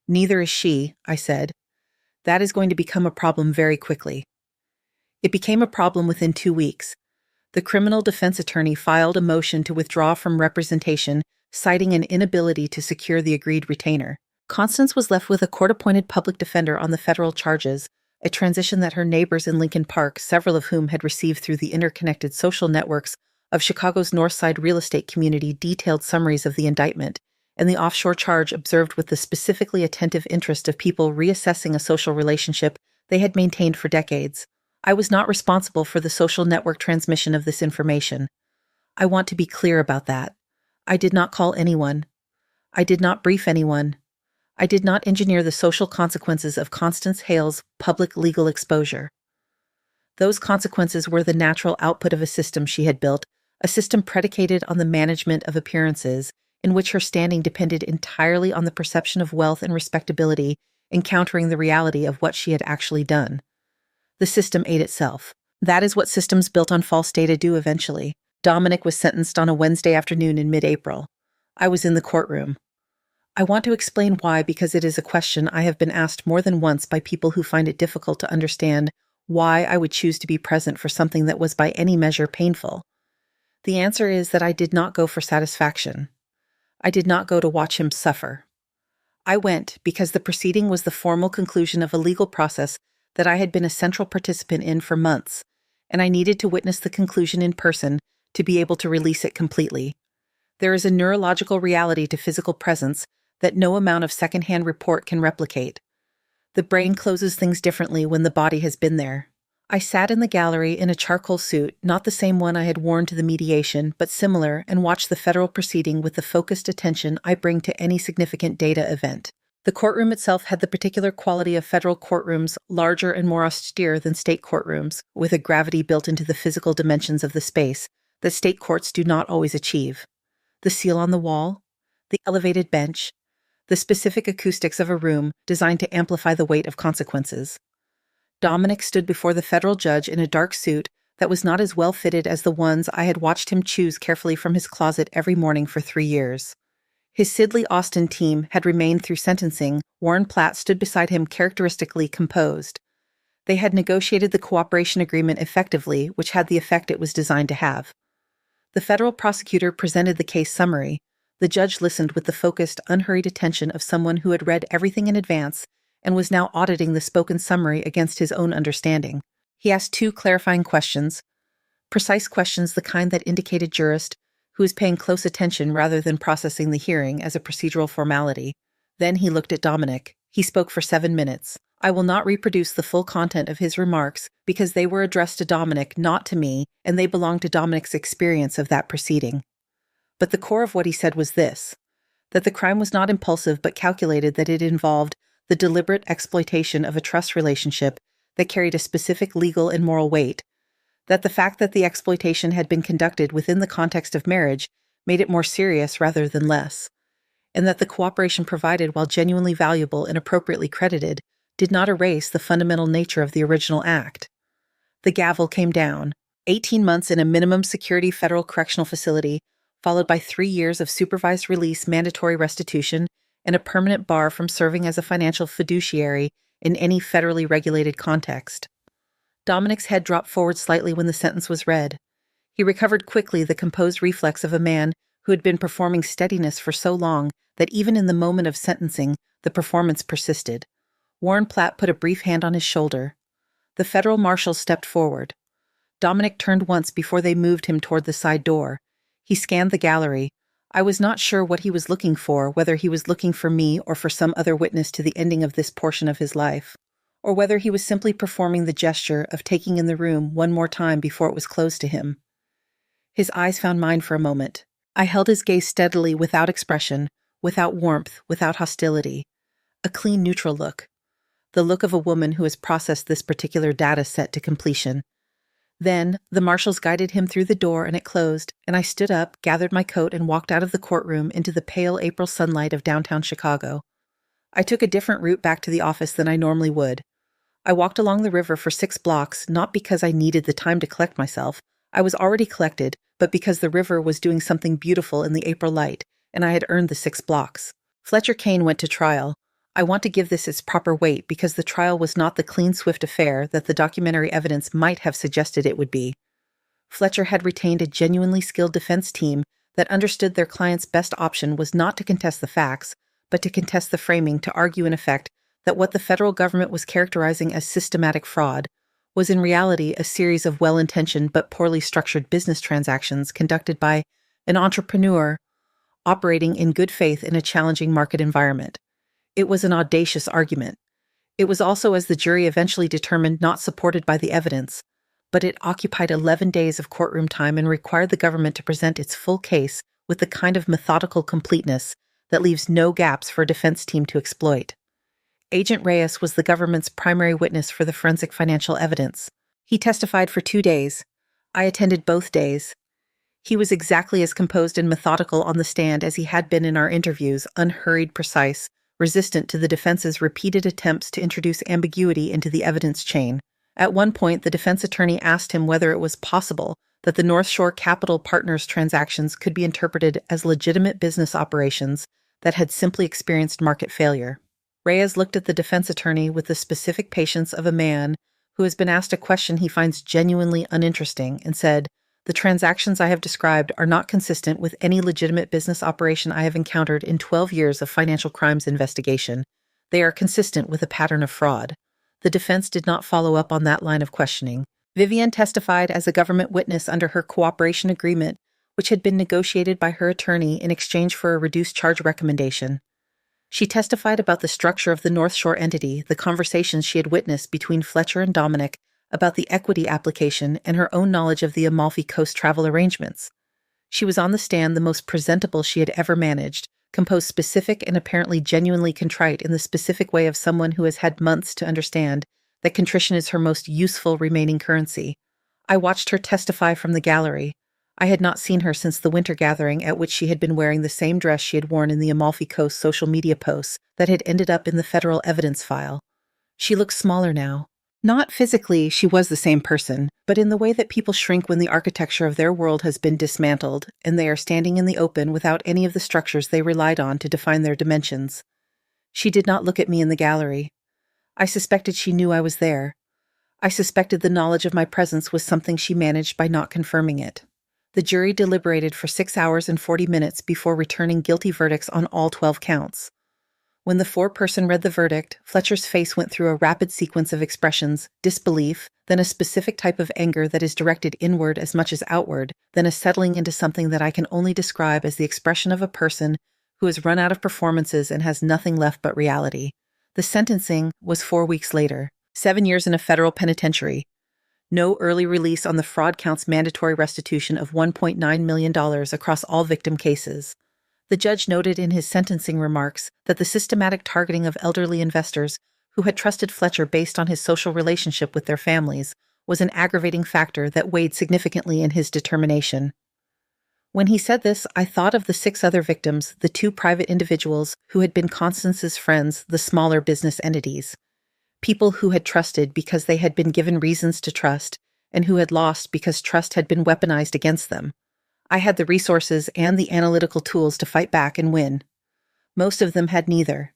Neither is she, I said. That is going to become a problem very quickly. It became a problem within 2 weeks. The criminal defense attorney filed a motion to withdraw from representation, citing an inability to secure the agreed retainer. Constance was left with a court-appointed public defender on the federal charges, a transition that her neighbors in Lincoln Park, several of whom had received through the interconnected social networks of Chicago's North Side real estate community, detailed summaries of the indictment, and the offshore charge observed with the specifically attentive interest of people reassessing a social relationship they had maintained for decades. I was not responsible for the social network transmission of this information. I want to be clear about that. I did not call anyone. I did not brief anyone. I did not engineer the social consequences of Constance Hale's public legal exposure. Those consequences were the natural output of a system she had built, a system predicated on the management of appearances, in which her standing depended entirely on the perception of wealth and respectability, encountering the reality of what she had actually done. The system ate itself. That is what systems built on false data do eventually. Dominic was sentenced on a Wednesday afternoon in mid-April. I was in the courtroom. I want to explain why, because it is a question I have been asked more than once by people who find it difficult to understand why I would choose to be present for something that was by any measure painful. The answer is that I did not go for satisfaction. I did not go to watch him suffer. I went because the proceeding was the formal conclusion of a legal process that I had been a central participant in for months, and I needed to witness the conclusion in person to be able to release it completely. There is a neurological reality to physical presence that no amount of secondhand report can replicate. The brain closes things differently when the body has been there. I sat in the gallery in a charcoal suit, not the same one I had worn to the mediation, but similar, and watched the federal proceeding with the focused attention I bring to any significant data event. The courtroom itself had the particular quality of federal courtrooms, larger and more austere than state courtrooms, with a gravity built into the physical dimensions of the space that state courts do not always achieve. The seal on the wall, the elevated bench, the specific acoustics of a room designed to amplify the weight of consequences. Dominic stood before the federal judge in a dark suit that was not as well fitted as the ones I had watched him choose carefully from his closet every morning for 3 years. His Sidley Austin team had remained through sentencing. Warren Platt stood beside him characteristically composed. They had negotiated the cooperation agreement effectively, which had the effect it was designed to have. The federal prosecutor presented the case summary. The judge listened with the focused, unhurried attention of someone who had read everything in advance and was now auditing the spoken summary against his own understanding. He asked 2 clarifying questions, precise questions, the kind that indicated jurist who was paying close attention rather than processing the hearing as a procedural formality. Then he looked at Dominic. He spoke for 7 minutes. I will not reproduce the full content of his remarks because they were addressed to Dominic, not to me, and they belong to Dominic's experience of that proceeding. But the core of what he said was this: that the crime was not impulsive but calculated, that it involved the deliberate exploitation of a trust relationship that carried a specific legal and moral weight, that the fact that the exploitation had been conducted within the context of marriage made it more serious rather than less, and that the cooperation provided, while genuinely valuable and appropriately credited, did not erase the fundamental nature of the original act. The gavel came down. 18 months in a minimum security federal correctional facility, followed by 3 years of supervised release, mandatory restitution, and a permanent bar from serving as a financial fiduciary in any federally regulated context. Dominic's head dropped forward slightly when the sentence was read. He recovered quickly, the composed reflex of a man who had been performing steadiness for so long that even in the moment of sentencing, the performance persisted. Warren Platt put a brief hand on his shoulder. The federal marshal stepped forward. Dominic turned once before they moved him toward the side door. He scanned the gallery. I was not sure what he was looking for, whether he was looking for me or for some other witness to the ending of this portion of his life, or whether he was simply performing the gesture of taking in the room one more time before it was closed to him. His eyes found mine for a moment. I held his gaze steadily, without expression, without warmth, without hostility. A clean, neutral look. The look of a woman who has processed this particular data set to completion. Then, the marshals guided him through the door and it closed, and I stood up, gathered my coat, and walked out of the courtroom into the pale April sunlight of downtown Chicago. I took a different route back to the office than I normally would. I walked along the river for 6 blocks, not because I needed the time to collect myself. I was already collected, but because the river was doing something beautiful in the April light, and I had earned the 6 blocks. Fletcher Kane went to trial. I want to give this its proper weight because the trial was not the clean, swift affair that the documentary evidence might have suggested it would be. Fletcher had retained a genuinely skilled defense team that understood their client's best option was not to contest the facts, but to contest the framing, to argue in effect that what the federal government was characterizing as systematic fraud was in reality a series of well-intentioned but poorly structured business transactions conducted by an entrepreneur operating in good faith in a challenging market environment. It was an audacious argument. It was also, as the jury eventually determined, not supported by the evidence, but it occupied 11 days of courtroom time and required the government to present its full case with the kind of methodical completeness that leaves no gaps for a defense team to exploit. Agent Reyes was the government's primary witness for the forensic financial evidence. He testified for 2 days. I attended both days. He was exactly as composed and methodical on the stand as he had been in our interviews, unhurried, precise, resistant to the defense's repeated attempts to introduce ambiguity into the evidence chain. At one point, the defense attorney asked him whether it was possible that the North Shore Capital Partners transactions could be interpreted as legitimate business operations that had simply experienced market failure. Reyes looked at the defense attorney with the specific patience of a man who has been asked a question he finds genuinely uninteresting and said, "The transactions I have described are not consistent with any legitimate business operation I have encountered in 12 years of financial crimes investigation. They are consistent with a pattern of fraud." The defense did not follow up on that line of questioning. Vivian testified as a government witness under her cooperation agreement, which had been negotiated by her attorney in exchange for a reduced charge recommendation. She testified about the structure of the North Shore entity, the conversations she had witnessed between Fletcher and Dominic about the equity application and her own knowledge of the Amalfi Coast travel arrangements. She was on the stand the most presentable she had ever managed, composed specific and apparently genuinely contrite in the specific way of someone who has had months to understand that contrition is her most useful remaining currency. I watched her testify from the gallery. I had not seen her since the winter gathering at which she had been wearing the same dress she had worn in the Amalfi Coast social media posts that had ended up in the federal evidence file. She looked smaller now. Not physically, she was the same person, but in the way that people shrink when the architecture of their world has been dismantled and they are standing in the open without any of the structures they relied on to define their dimensions. She did not look at me in the gallery. I suspected she knew I was there. I suspected the knowledge of my presence was something she managed by not confirming it. The jury deliberated for 6 hours and 40 minutes before returning guilty verdicts on all 12 counts. When the foreperson read the verdict, Fletcher's face went through a rapid sequence of expressions: disbelief, then a specific type of anger that is directed inward as much as outward, then a settling into something that I can only describe as the expression of a person who has run out of performances and has nothing left but reality. The sentencing was 4 weeks later. 7 years in a federal penitentiary. No early release on the fraud counts, mandatory restitution of $1.9 million across all victim cases. The judge noted in his sentencing remarks that the systematic targeting of elderly investors who had trusted Fletcher based on his social relationship with their families was an aggravating factor that weighed significantly in his determination. When he said this, I thought of the 6 other victims, the 2 private individuals who had been Constance's friends, the smaller business entities. People who had trusted because they had been given reasons to trust, and who had lost because trust had been weaponized against them. I had the resources and the analytical tools to fight back and win. Most of them had neither.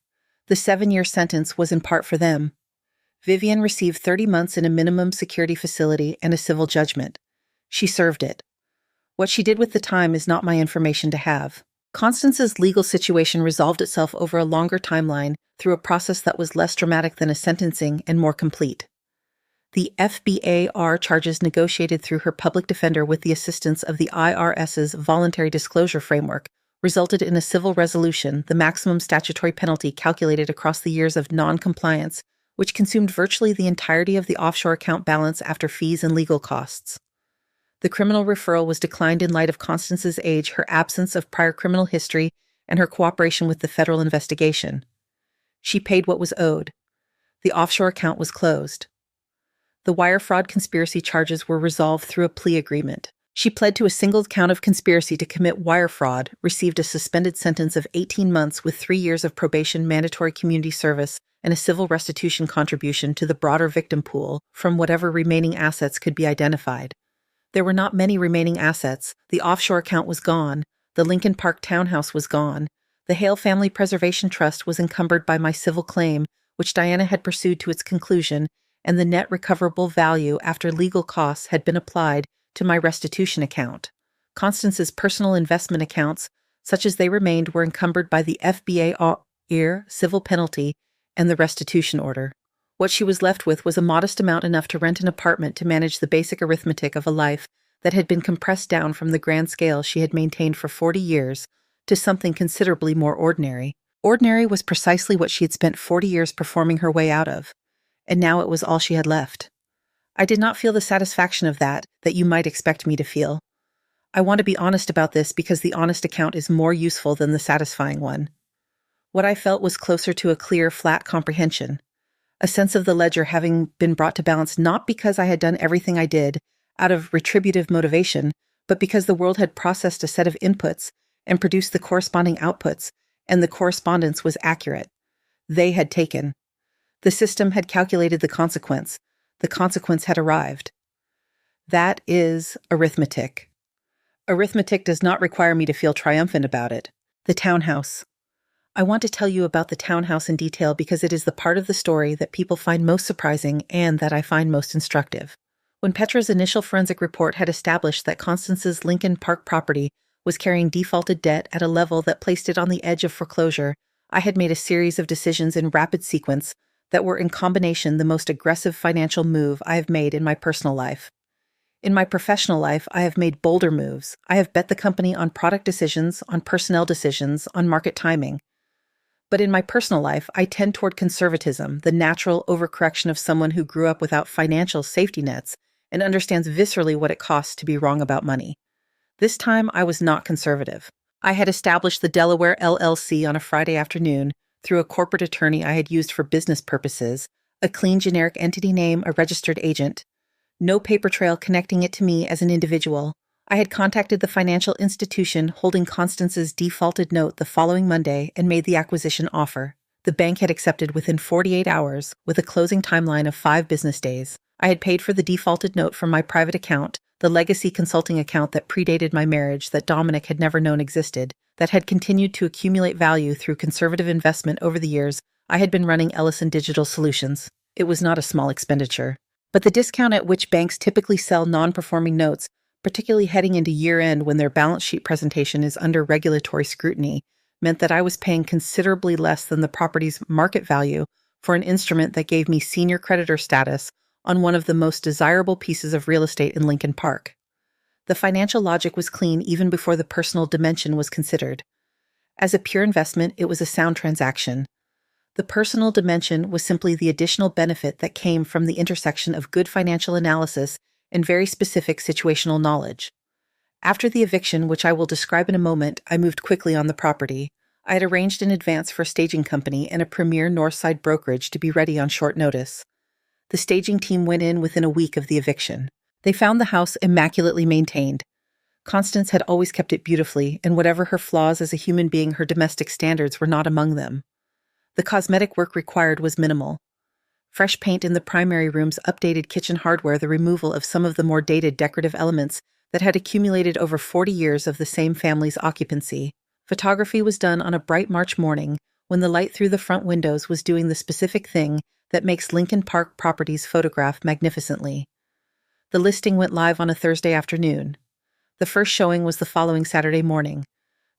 The 7-year sentence was in part for them. Vivian received 30 months in a minimum security facility and a civil judgment. She served it. What she did with the time is not my information to have. Constance's legal situation resolved itself over a longer timeline through a process that was less dramatic than a sentencing and more complete. The FBAR charges negotiated through her public defender with the assistance of the IRS's voluntary disclosure framework resulted in a civil resolution, the maximum statutory penalty calculated across the years of non-compliance, which consumed virtually the entirety of the offshore account balance after fees and legal costs. The criminal referral was declined in light of Constance's age, her absence of prior criminal history, and her cooperation with the federal investigation. She paid what was owed. The offshore account was closed. The wire fraud conspiracy charges were resolved through a plea agreement. She pled to a single count of conspiracy to commit wire fraud, received a suspended sentence of 18 months with 3 years of probation, mandatory community service, and a civil restitution contribution to the broader victim pool from whatever remaining assets could be identified. There were not many remaining assets. The offshore account was gone. The Lincoln Park townhouse was gone. The Hale Family Preservation Trust was encumbered by my civil claim, which Diana had pursued to its conclusion, and the net recoverable value after legal costs had been applied to my restitution account. Constance's personal investment accounts, such as they remained, were encumbered by the FBAR civil penalty and the restitution order. What she was left with was a modest amount enough to rent an apartment to manage the basic arithmetic of a life that had been compressed down from the grand scale she had maintained for 40 years to something considerably more ordinary. Ordinary was precisely what she had spent 40 years performing her way out of, and now it was all she had left. I did not feel the satisfaction of that you might expect me to feel. I want to be honest about this because the honest account is more useful than the satisfying one. What I felt was closer to a clear, flat comprehension. A sense of the ledger having been brought to balance not because I had done everything I did out of retributive motivation, but because the world had processed a set of inputs and produced the corresponding outputs, and the correspondence was accurate. They had taken. The system had calculated the consequence. The consequence had arrived. That is arithmetic. Arithmetic does not require me to feel triumphant about it. The townhouse. I want to tell you about the townhouse in detail because it is the part of the story that people find most surprising and that I find most instructive. When Petra's initial forensic report had established that Constance's Lincoln Park property was carrying defaulted debt at a level that placed it on the edge of foreclosure, I had made a series of decisions in rapid sequence that were in combination the most aggressive financial move I have made in my personal life. In my professional life, I have made bolder moves. I have bet the company on product decisions, on personnel decisions, on market timing. But in my personal life, I tend toward conservatism, the natural overcorrection of someone who grew up without financial safety nets and understands viscerally what it costs to be wrong about money. This time, I was not conservative. I had established the Delaware LLC on a Friday afternoon through a corporate attorney I had used for business purposes, a clean generic entity name, a registered agent. No paper trail connecting it to me as an individual. I had contacted the financial institution holding Constance's defaulted note the following Monday and made the acquisition offer. The bank had accepted within 48 hours, with a closing timeline of 5 business days. I had paid for the defaulted note from my private account, the legacy consulting account that predated my marriage that Dominic had never known existed, that had continued to accumulate value through conservative investment over the years. I had been running Ellison Digital Solutions. It was not a small expenditure. But the discount at which banks typically sell non-performing notes, particularly heading into year-end when their balance sheet presentation is under regulatory scrutiny, meant that I was paying considerably less than the property's market value for an instrument that gave me senior creditor status on one of the most desirable pieces of real estate in Lincoln Park. The financial logic was clean even before the personal dimension was considered. As a pure investment, it was a sound transaction. The personal dimension was simply the additional benefit that came from the intersection of good financial analysis and very specific situational knowledge. After the eviction, which I will describe in a moment, I moved quickly on the property. I had arranged in advance for a staging company and a premier Northside brokerage to be ready on short notice. The staging team went in within a week of the eviction. They found the house immaculately maintained. Constance had always kept it beautifully, and whatever her flaws as a human being, her domestic standards were not among them. The cosmetic work required was minimal. Fresh paint in the primary rooms, updated kitchen hardware, the removal of some of the more dated decorative elements that had accumulated over 40 years of the same family's occupancy. Photography was done on a bright March morning when the light through the front windows was doing the specific thing that makes Lincoln Park properties photograph magnificently. The listing went live on a Thursday afternoon. The first showing was the following Saturday morning.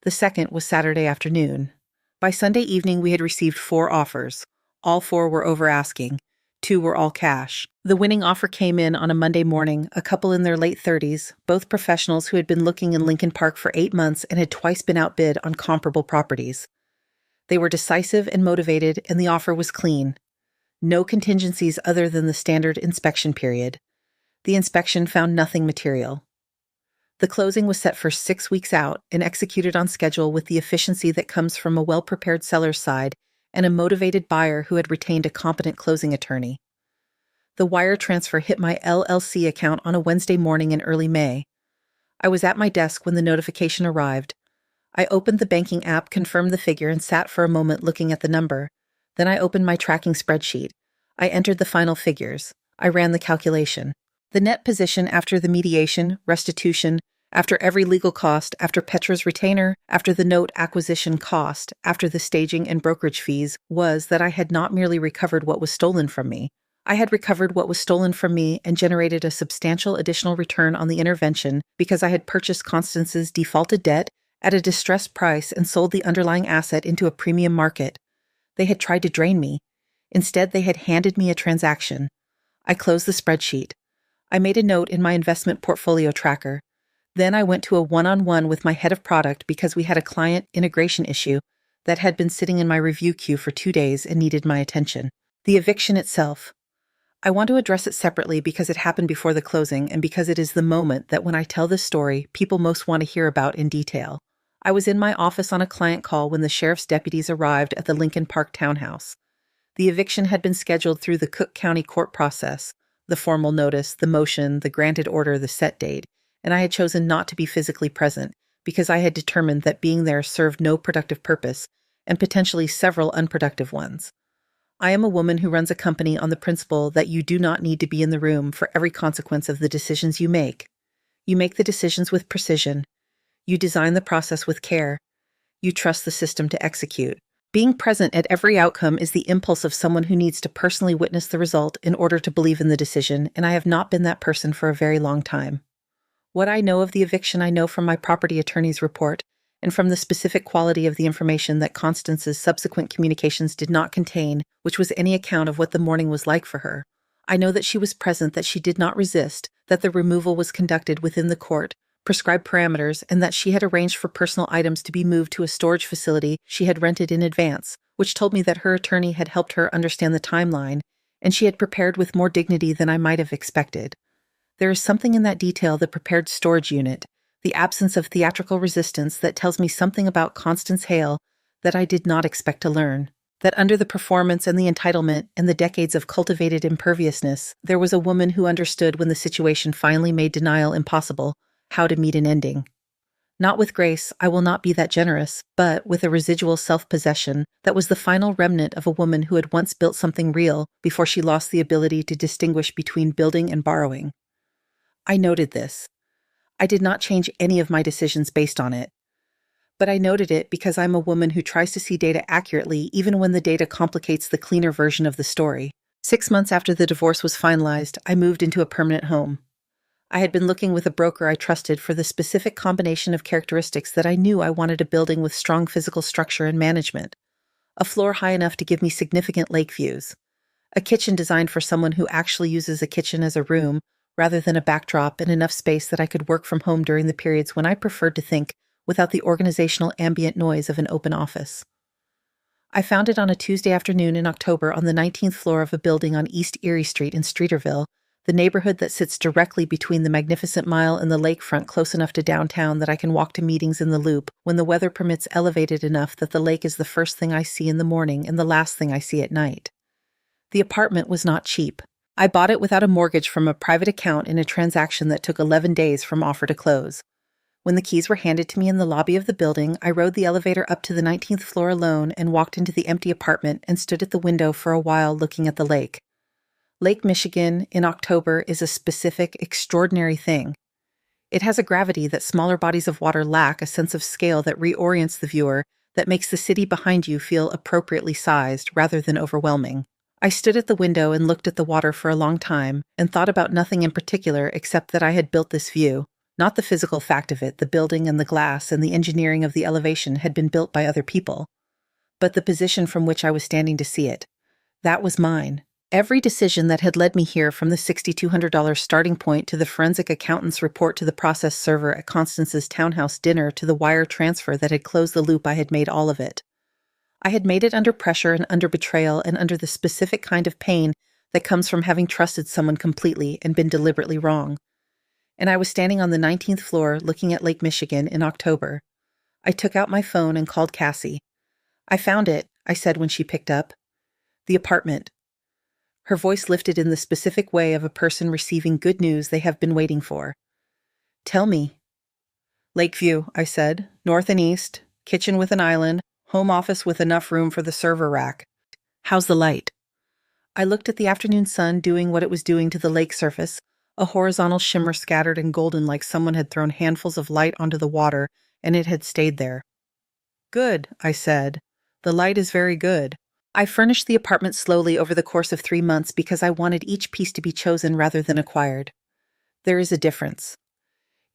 The second was Saturday afternoon. By Sunday evening, we had received 4 offers. All 4 were over asking. 2 were all cash. The winning offer came in on a Monday morning, a couple in their late 30s, both professionals who had been looking in Lincoln Park for 8 months and had twice been outbid on comparable properties. They were decisive and motivated, and the offer was clean. No contingencies other than the standard inspection period. The inspection found nothing material. The closing was set for 6 weeks out and executed on schedule with the efficiency that comes from a well-prepared seller's side and a motivated buyer who had retained a competent closing attorney. The wire transfer hit my LLC account on a Wednesday morning in early May. I was at my desk when the notification arrived. I opened the banking app, confirmed the figure, and sat for a moment looking at the number. Then I opened my tracking spreadsheet. I entered the final figures. I ran the calculation. The net position after the mediation, restitution, after every legal cost, after Petra's retainer, after the note acquisition cost, after the staging and brokerage fees, was that I had not merely recovered what was stolen from me. I had recovered what was stolen from me and generated a substantial additional return on the intervention because I had purchased Constance's defaulted debt at a distressed price and sold the underlying asset into a premium market. They had tried to drain me. Instead, they had handed me a transaction. I closed the spreadsheet. I made a note in my investment portfolio tracker. Then I went to a one-on-one with my head of product because we had a client integration issue that had been sitting in my review queue for 2 days and needed my attention. The eviction itself. I want to address it separately because it happened before the closing and because it is the moment that when I tell this story, people most want to hear about in detail. I was in my office on a client call when the sheriff's deputies arrived at the Lincoln Park townhouse. The eviction had been scheduled through the Cook County court process, the formal notice, the motion, the granted order, the set date, and I had chosen not to be physically present because I had determined that being there served no productive purpose and potentially several unproductive ones. I am a woman who runs a company on the principle that you do not need to be in the room for every consequence of the decisions you make. You make the decisions with precision. You design the process with care. You trust the system to execute. Being present at every outcome is the impulse of someone who needs to personally witness the result in order to believe in the decision, and I have not been that person for a very long time. What I know of the eviction I know from my property attorney's report, and from the specific quality of the information that Constance's subsequent communications did not contain, which was any account of what the morning was like for her. I know that she was present, that she did not resist, that the removal was conducted within the court, prescribed parameters, and that she had arranged for personal items to be moved to a storage facility she had rented in advance, which told me that her attorney had helped her understand the timeline, and she had prepared with more dignity than I might have expected. There is something in that detail, the prepared storage unit, the absence of theatrical resistance, that tells me something about Constance Hale that I did not expect to learn. That under the performance and the entitlement and the decades of cultivated imperviousness, there was a woman who understood, when the situation finally made denial impossible, how to meet an ending. Not with grace, I will not be that generous, but with a residual self-possession that was the final remnant of a woman who had once built something real before she lost the ability to distinguish between building and borrowing. I noted this. I did not change any of my decisions based on it. But I noted it because I'm a woman who tries to see data accurately even when the data complicates the cleaner version of the story. 6 months after the divorce was finalized, I moved into a permanent home. I had been looking with a broker I trusted for the specific combination of characteristics that I knew I wanted: a building with strong physical structure and management, a floor high enough to give me significant lake views, a kitchen designed for someone who actually uses a kitchen as a room rather than a backdrop, and enough space that I could work from home during the periods when I preferred to think without the organizational ambient noise of an open office. I found it on a Tuesday afternoon in October on the 19th floor of a building on East Erie Street in Streeterville, the neighborhood that sits directly between the Magnificent Mile and the lakefront, close enough to downtown that I can walk to meetings in the Loop when the weather permits, elevated enough that the lake is the first thing I see in the morning and the last thing I see at night. The apartment was not cheap. I bought it without a mortgage from a private account in a transaction that took 11 days from offer to close. When the keys were handed to me in the lobby of the building, I rode the elevator up to the 19th floor alone and walked into the empty apartment and stood at the window for a while looking at the lake. Lake Michigan in October is a specific, extraordinary thing. It has a gravity that smaller bodies of water lack, a sense of scale that reorients the viewer, that makes the city behind you feel appropriately sized rather than overwhelming. I stood at the window and looked at the water for a long time and thought about nothing in particular except that I had built this view. Not the physical fact of it, the building and the glass and the engineering of the elevation had been built by other people, but the position from which I was standing to see it. That was mine. Every decision that had led me here, from the $6,200 starting point to the forensic accountant's report to the process server at Constance's townhouse dinner to the wire transfer that had closed the loop, I had made all of it. I had made it under pressure and under betrayal and under the specific kind of pain that comes from having trusted someone completely and been deliberately wrong. And I was standing on the 19th floor looking at Lake Michigan in October. I took out my phone and called Cassie. "I found it," I said when she picked up. "The apartment." Her voice lifted in the specific way of a person receiving good news they have been waiting for. "Tell me." "Lakeview," I said. "North and east, kitchen with an island, home office with enough room for the server rack. How's the light?" I looked at the afternoon sun doing what it was doing to the lake surface, a horizontal shimmer scattered and golden, like someone had thrown handfuls of light onto the water and it had stayed there. "Good," I said. "The light is very good." I furnished the apartment slowly over the course of 3 months because I wanted each piece to be chosen rather than acquired. There is a difference.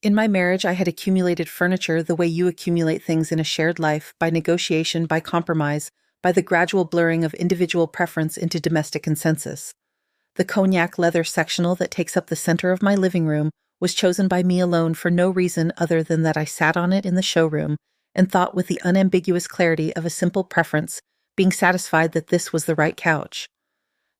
In my marriage, I had accumulated furniture the way you accumulate things in a shared life, by negotiation, by compromise, by the gradual blurring of individual preference into domestic consensus. The cognac leather sectional that takes up the center of my living room was chosen by me alone for no reason other than that I sat on it in the showroom and thought with the unambiguous clarity of a simple preference, being satisfied that this was the right couch.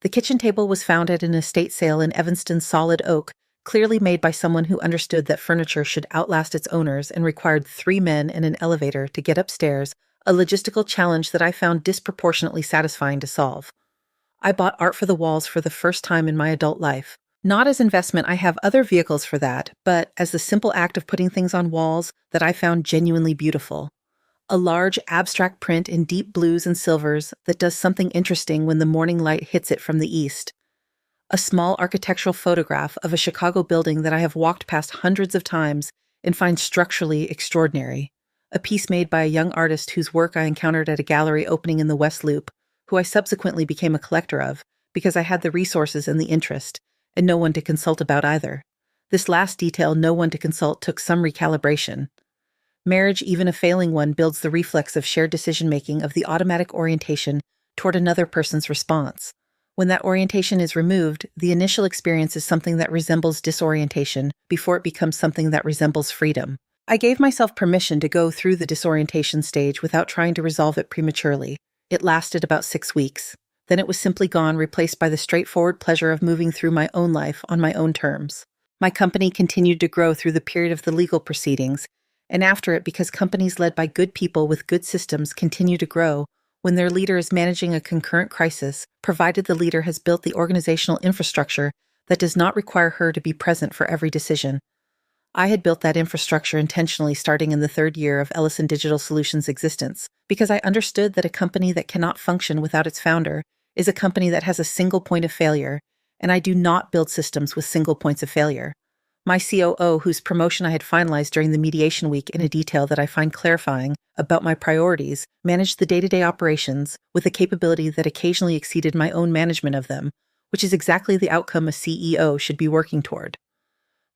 The kitchen table was found at an estate sale in Evanston, solid oak, clearly made by someone who understood that furniture should outlast its owners and required 3 men and an elevator to get upstairs, a logistical challenge that I found disproportionately satisfying to solve. I bought art for the walls for the first time in my adult life. Not as investment, I have other vehicles for that, but as the simple act of putting things on walls that I found genuinely beautiful. A large abstract print in deep blues and silvers that does something interesting when the morning light hits it from the east. A small architectural photograph of a Chicago building that I have walked past hundreds of times and find structurally extraordinary. A piece made by a young artist whose work I encountered at a gallery opening in the West Loop, who I subsequently became a collector of because I had the resources and the interest, and no one to consult about either. This last detail, no one to consult, took some recalibration. Marriage, even a failing one, builds the reflex of shared decision-making, of the automatic orientation toward another person's response. When that orientation is removed, the initial experience is something that resembles disorientation before it becomes something that resembles freedom. I gave myself permission to go through the disorientation stage without trying to resolve it prematurely. It lasted about 6 weeks. Then it was simply gone, replaced by the straightforward pleasure of moving through my own life on my own terms. My company continued to grow through the period of the legal proceedings, and after it, because companies led by good people with good systems continue to grow when their leader is managing a concurrent crisis, provided the leader has built the organizational infrastructure that does not require her to be present for every decision. I had built that infrastructure intentionally starting in the 3rd year of Ellison Digital Solutions' existence, because I understood that a company that cannot function without its founder is a company that has a single point of failure, and I do not build systems with single points of failure. My COO, whose promotion I had finalized during the mediation week in a detail that I find clarifying about my priorities, managed the day-to-day operations with a capability that occasionally exceeded my own management of them, which is exactly the outcome a CEO should be working toward.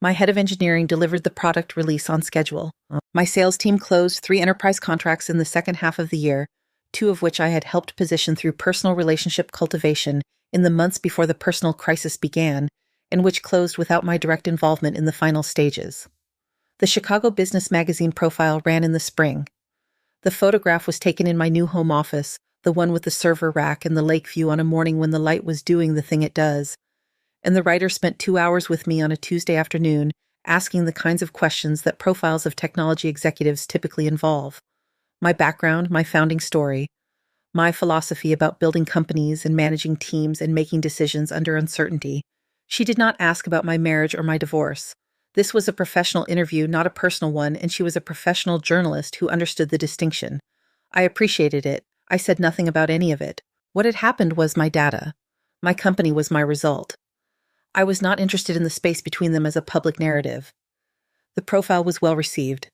My head of engineering delivered the product release on schedule. My sales team closed 3 enterprise contracts in the second half of the year, 2 of which I had helped position through personal relationship cultivation in the months before the personal crisis began, and which closed without my direct involvement in the final stages. The Chicago Business Magazine profile ran in the spring. The photograph was taken in my new home office, the one with the server rack and the lake view on a morning when the light was doing the thing it does. And the writer spent 2 hours with me on a Tuesday afternoon, asking the kinds of questions that profiles of technology executives typically involve. My background, my founding story, my philosophy about building companies and managing teams and making decisions under uncertainty. She did not ask about my marriage or my divorce. This was a professional interview, not a personal one, and she was a professional journalist who understood the distinction. I appreciated it. I said nothing about any of it. What had happened was my data. My company was my result. I was not interested in the space between them as a public narrative. The profile was well received.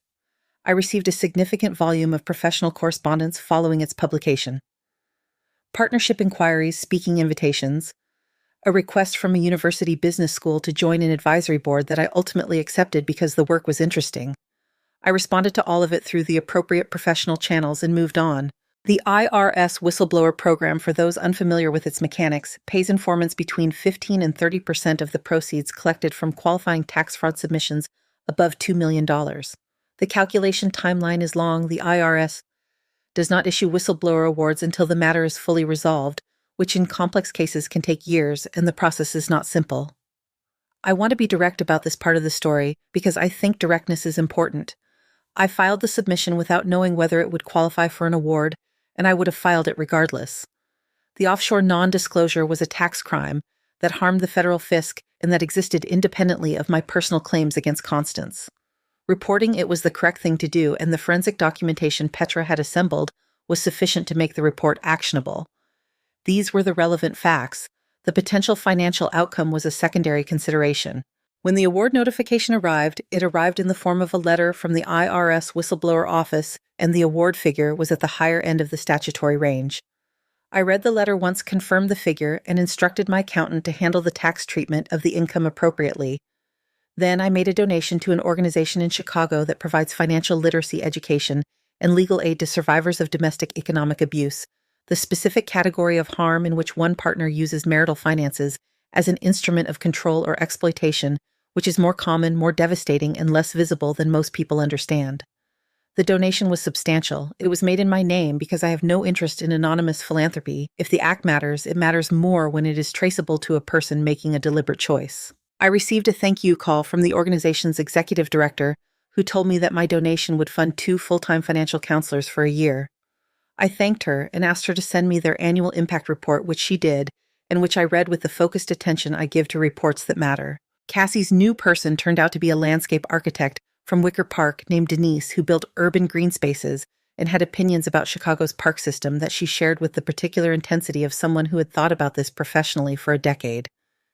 I received a significant volume of professional correspondence following its publication. Partnership inquiries, speaking invitations, a request from a university business school to join an advisory board that I ultimately accepted because the work was interesting. I responded to all of it through the appropriate professional channels and moved on. The IRS whistleblower program, for those unfamiliar with its mechanics, pays informants between 15 and 30% of the proceeds collected from qualifying tax fraud submissions above $2 million. The calculation timeline is long. The IRS does not issue whistleblower awards until the matter is fully resolved, which in complex cases can take years, and the process is not simple. I want to be direct about this part of the story because I think directness is important. I filed the submission without knowing whether it would qualify for an award, and I would have filed it regardless. The offshore non-disclosure was a tax crime that harmed the federal fisc and that existed independently of my personal claims against Constance. Reporting it was the correct thing to do, and the forensic documentation Petra had assembled was sufficient to make the report actionable. These were the relevant facts. The potential financial outcome was a secondary consideration. When the award notification arrived, it arrived in the form of a letter from the IRS whistleblower office, and the award figure was at the higher end of the statutory range. I read the letter once, confirmed the figure, and instructed my accountant to handle the tax treatment of the income appropriately. Then I made a donation to an organization in Chicago that provides financial literacy education and legal aid to survivors of domestic economic abuse, the specific category of harm in which one partner uses marital finances as an instrument of control or exploitation, which is more common, more devastating, and less visible than most people understand. The donation was substantial. It was made in my name because I have no interest in anonymous philanthropy. If the act matters, it matters more when it is traceable to a person making a deliberate choice. I received a thank you call from the organization's executive director, who told me that my donation would fund 2 full-time financial counselors for a year. I thanked her and asked her to send me their annual impact report, which she did, and which I read with the focused attention I give to reports that matter. Cassie's new person turned out to be a landscape architect from Wicker Park named Denise, who built urban green spaces and had opinions about Chicago's park system that she shared with the particular intensity of someone who had thought about this professionally for a decade.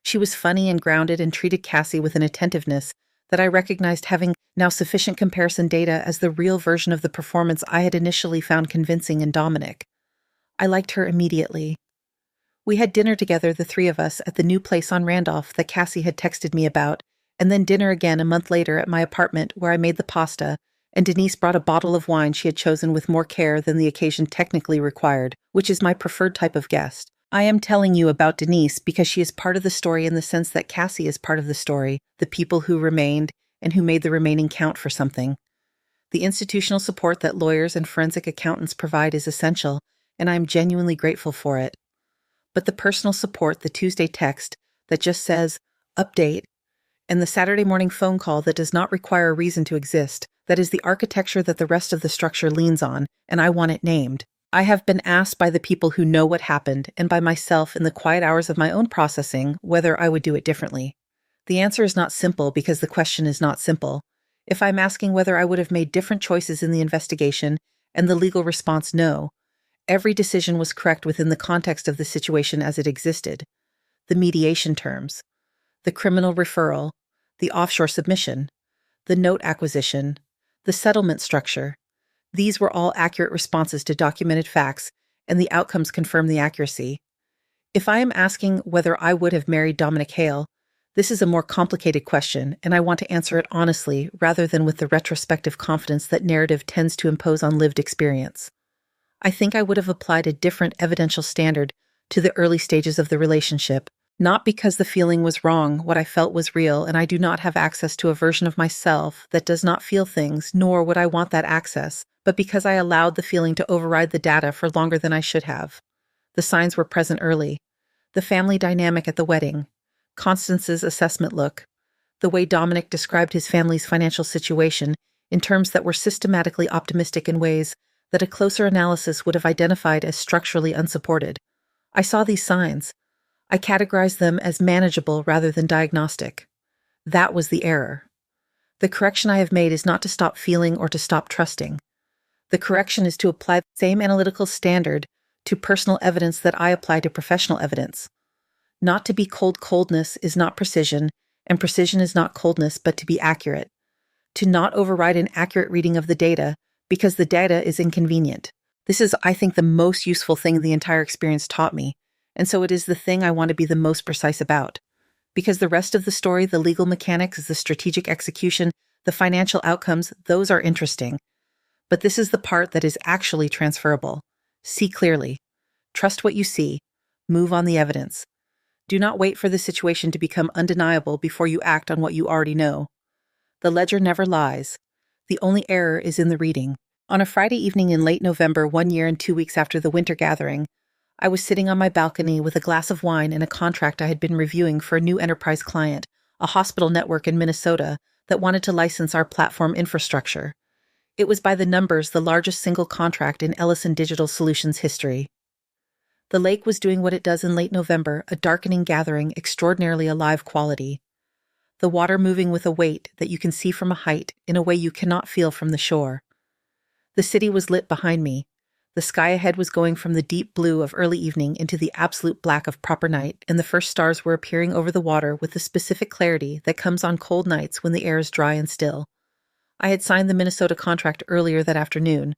She was funny and grounded and treated Cassie with an attentiveness that I recognized, having now sufficient comparison data, as the real version of the performance I had initially found convincing in Dominic. I liked her immediately. We had dinner together, the 3 of us, at the new place on Randolph that Cassie had texted me about, and then dinner again a month later at my apartment where I made the pasta, and Denise brought a bottle of wine she had chosen with more care than the occasion technically required, which is my preferred type of guest. I am telling you about Denise because she is part of the story in the sense that Cassie is part of the story, the people who remained and who made the remaining count for something. The institutional support that lawyers and forensic accountants provide is essential, and I'm genuinely grateful for it. But the personal support, the Tuesday text that just says, update, and the Saturday morning phone call that does not require a reason to exist, that is the architecture that the rest of the structure leans on, and I want it named. I have been asked by the people who know what happened, and by myself in the quiet hours of my own processing, whether I would do it differently. The answer is not simple because the question is not simple. If I'm asking whether I would have made different choices in the investigation, and the legal response no, every decision was correct within the context of the situation as it existed. The mediation terms, the criminal referral, the offshore submission, the note acquisition, the settlement structure. These were all accurate responses to documented facts, and the outcomes confirm the accuracy. If I am asking whether I would have married Dominic Hale, this is a more complicated question, and I want to answer it honestly rather than with the retrospective confidence that narrative tends to impose on lived experience. I think I would have applied a different evidential standard to the early stages of the relationship, not because the feeling was wrong, what I felt was real, and I do not have access to a version of myself that does not feel things, nor would I want that access, but because I allowed the feeling to override the data for longer than I should have. The signs were present early. The family dynamic at the wedding, Constance's assessment look, the way Dominic described his family's financial situation in terms that were systematically optimistic in ways that a closer analysis would have identified as structurally unsupported. I saw these signs. I categorized them as manageable rather than diagnostic. That was the error. The correction I have made is not to stop feeling or to stop trusting. The correction is to apply the same analytical standard to personal evidence that I apply to professional evidence. Not to be coldness is not precision, and precision is not coldness, but to be accurate. To not override an accurate reading of the data because the data is inconvenient. This is, I think, the most useful thing the entire experience taught me, and so it is the thing I want to be the most precise about. Because the rest of the story, the legal mechanics, the strategic execution, the financial outcomes, those are interesting. But this is the part that is actually transferable. See clearly. Trust what you see. Move on the evidence. Do not wait for the situation to become undeniable before you act on what you already know. The ledger never lies. The only error is in the reading. On a Friday evening in late November, 1 year and 2 weeks after the winter gathering, I was sitting on my balcony with a glass of wine and a contract I had been reviewing for a new enterprise client, a hospital network in Minnesota that wanted to license our platform infrastructure. It was by the numbers the largest single contract in Ellison Digital Solutions history. The lake was doing what it does in late November, a darkening gathering, extraordinarily alive quality. The water moving with a weight that you can see from a height in a way you cannot feel from the shore. The city was lit behind me. The sky ahead was going from the deep blue of early evening into the absolute black of proper night, and the first stars were appearing over the water with the specific clarity that comes on cold nights when the air is dry and still. I had signed the Minnesota contract earlier that afternoon.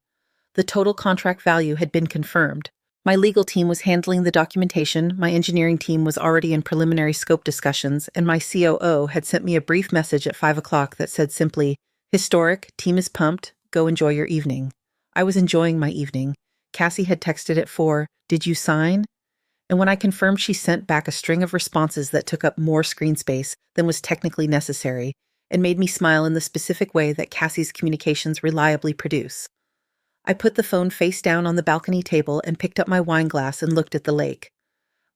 The total contract value had been confirmed. My legal team was handling the documentation, my engineering team was already in preliminary scope discussions, and my COO had sent me a brief message at 5 o'clock that said simply, "Historic, team is pumped, go enjoy your evening." I was enjoying my evening. Cassie had texted at 4, "Did you sign?" And when I confirmed, she sent back a string of responses that took up more screen space than was technically necessary, and made me smile in the specific way that Cassie's communications reliably produce. I put the phone face down on the balcony table and picked up my wine glass and looked at the lake.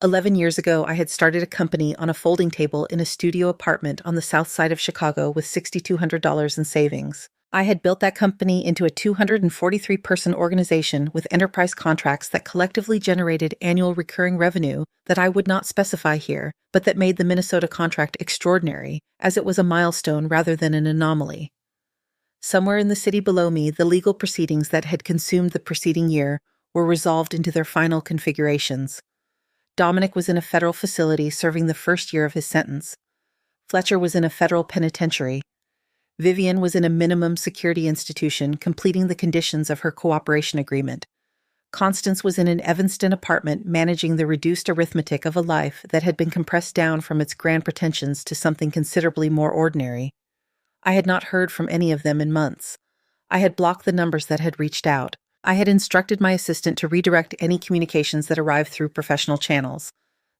11 years ago, I had started a company on a folding table in a studio apartment on the south side of Chicago with $6,200 in savings. I had built that company into a 243-person organization with enterprise contracts that collectively generated annual recurring revenue that I would not specify here, but that made the Minnesota contract extraordinary, as it was a milestone rather than an anomaly. Somewhere in the city below me, the legal proceedings that had consumed the preceding year were resolved into their final configurations. Dominic was in a federal facility serving the first year of his sentence. Fletcher was in a federal penitentiary. Vivian was in a minimum security institution completing the conditions of her cooperation agreement. Constance was in an Evanston apartment managing the reduced arithmetic of a life that had been compressed down from its grand pretensions to something considerably more ordinary. I had not heard from any of them in months. I had blocked the numbers that had reached out. I had instructed my assistant to redirect any communications that arrived through professional channels.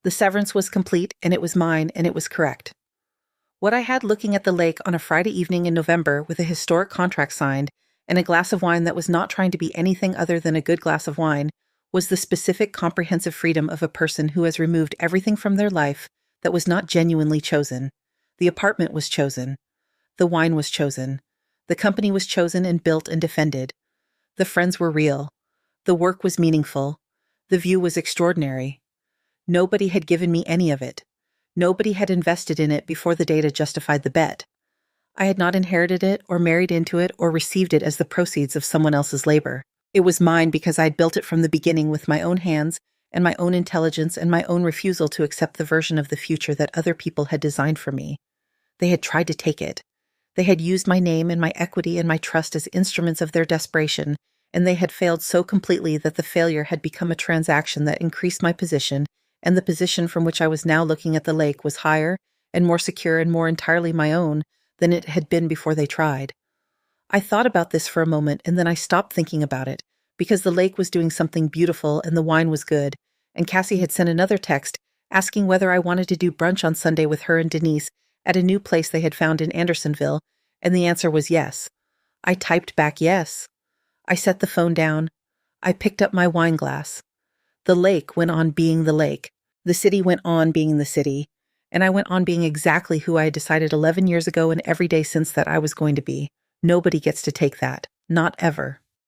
The severance was complete, and it was mine, and it was correct. What I had looking at the lake on a Friday evening in November with a historic contract signed and a glass of wine that was not trying to be anything other than a good glass of wine was the specific, comprehensive freedom of a person who has removed everything from their life that was not genuinely chosen. The apartment was chosen. The wine was chosen. The company was chosen and built and defended. The friends were real. The work was meaningful. The view was extraordinary. Nobody had given me any of it. Nobody had invested in it before the data justified the bet. I had not inherited it or married into it or received it as the proceeds of someone else's labor. It was mine because I'd built it from the beginning with my own hands and my own intelligence and my own refusal to accept the version of the future that other people had designed for me. They had tried to take it. They had used my name and my equity and my trust as instruments of their desperation, and they had failed so completely that the failure had become a transaction that increased my position, and the position from which I was now looking at the lake was higher and more secure and more entirely my own than it had been before they tried. I thought about this for a moment, and then I stopped thinking about it, because the lake was doing something beautiful and the wine was good, and Cassie had sent another text asking whether I wanted to do brunch on Sunday with her and Denise at a new place they had found in Andersonville, and the answer was yes. I typed back yes. I set the phone down. I picked up my wine glass. The lake went on being the lake. The city went on being the city. And I went on being exactly who I had decided 11 years ago and every day since that I was going to be. Nobody gets to take that. Not ever.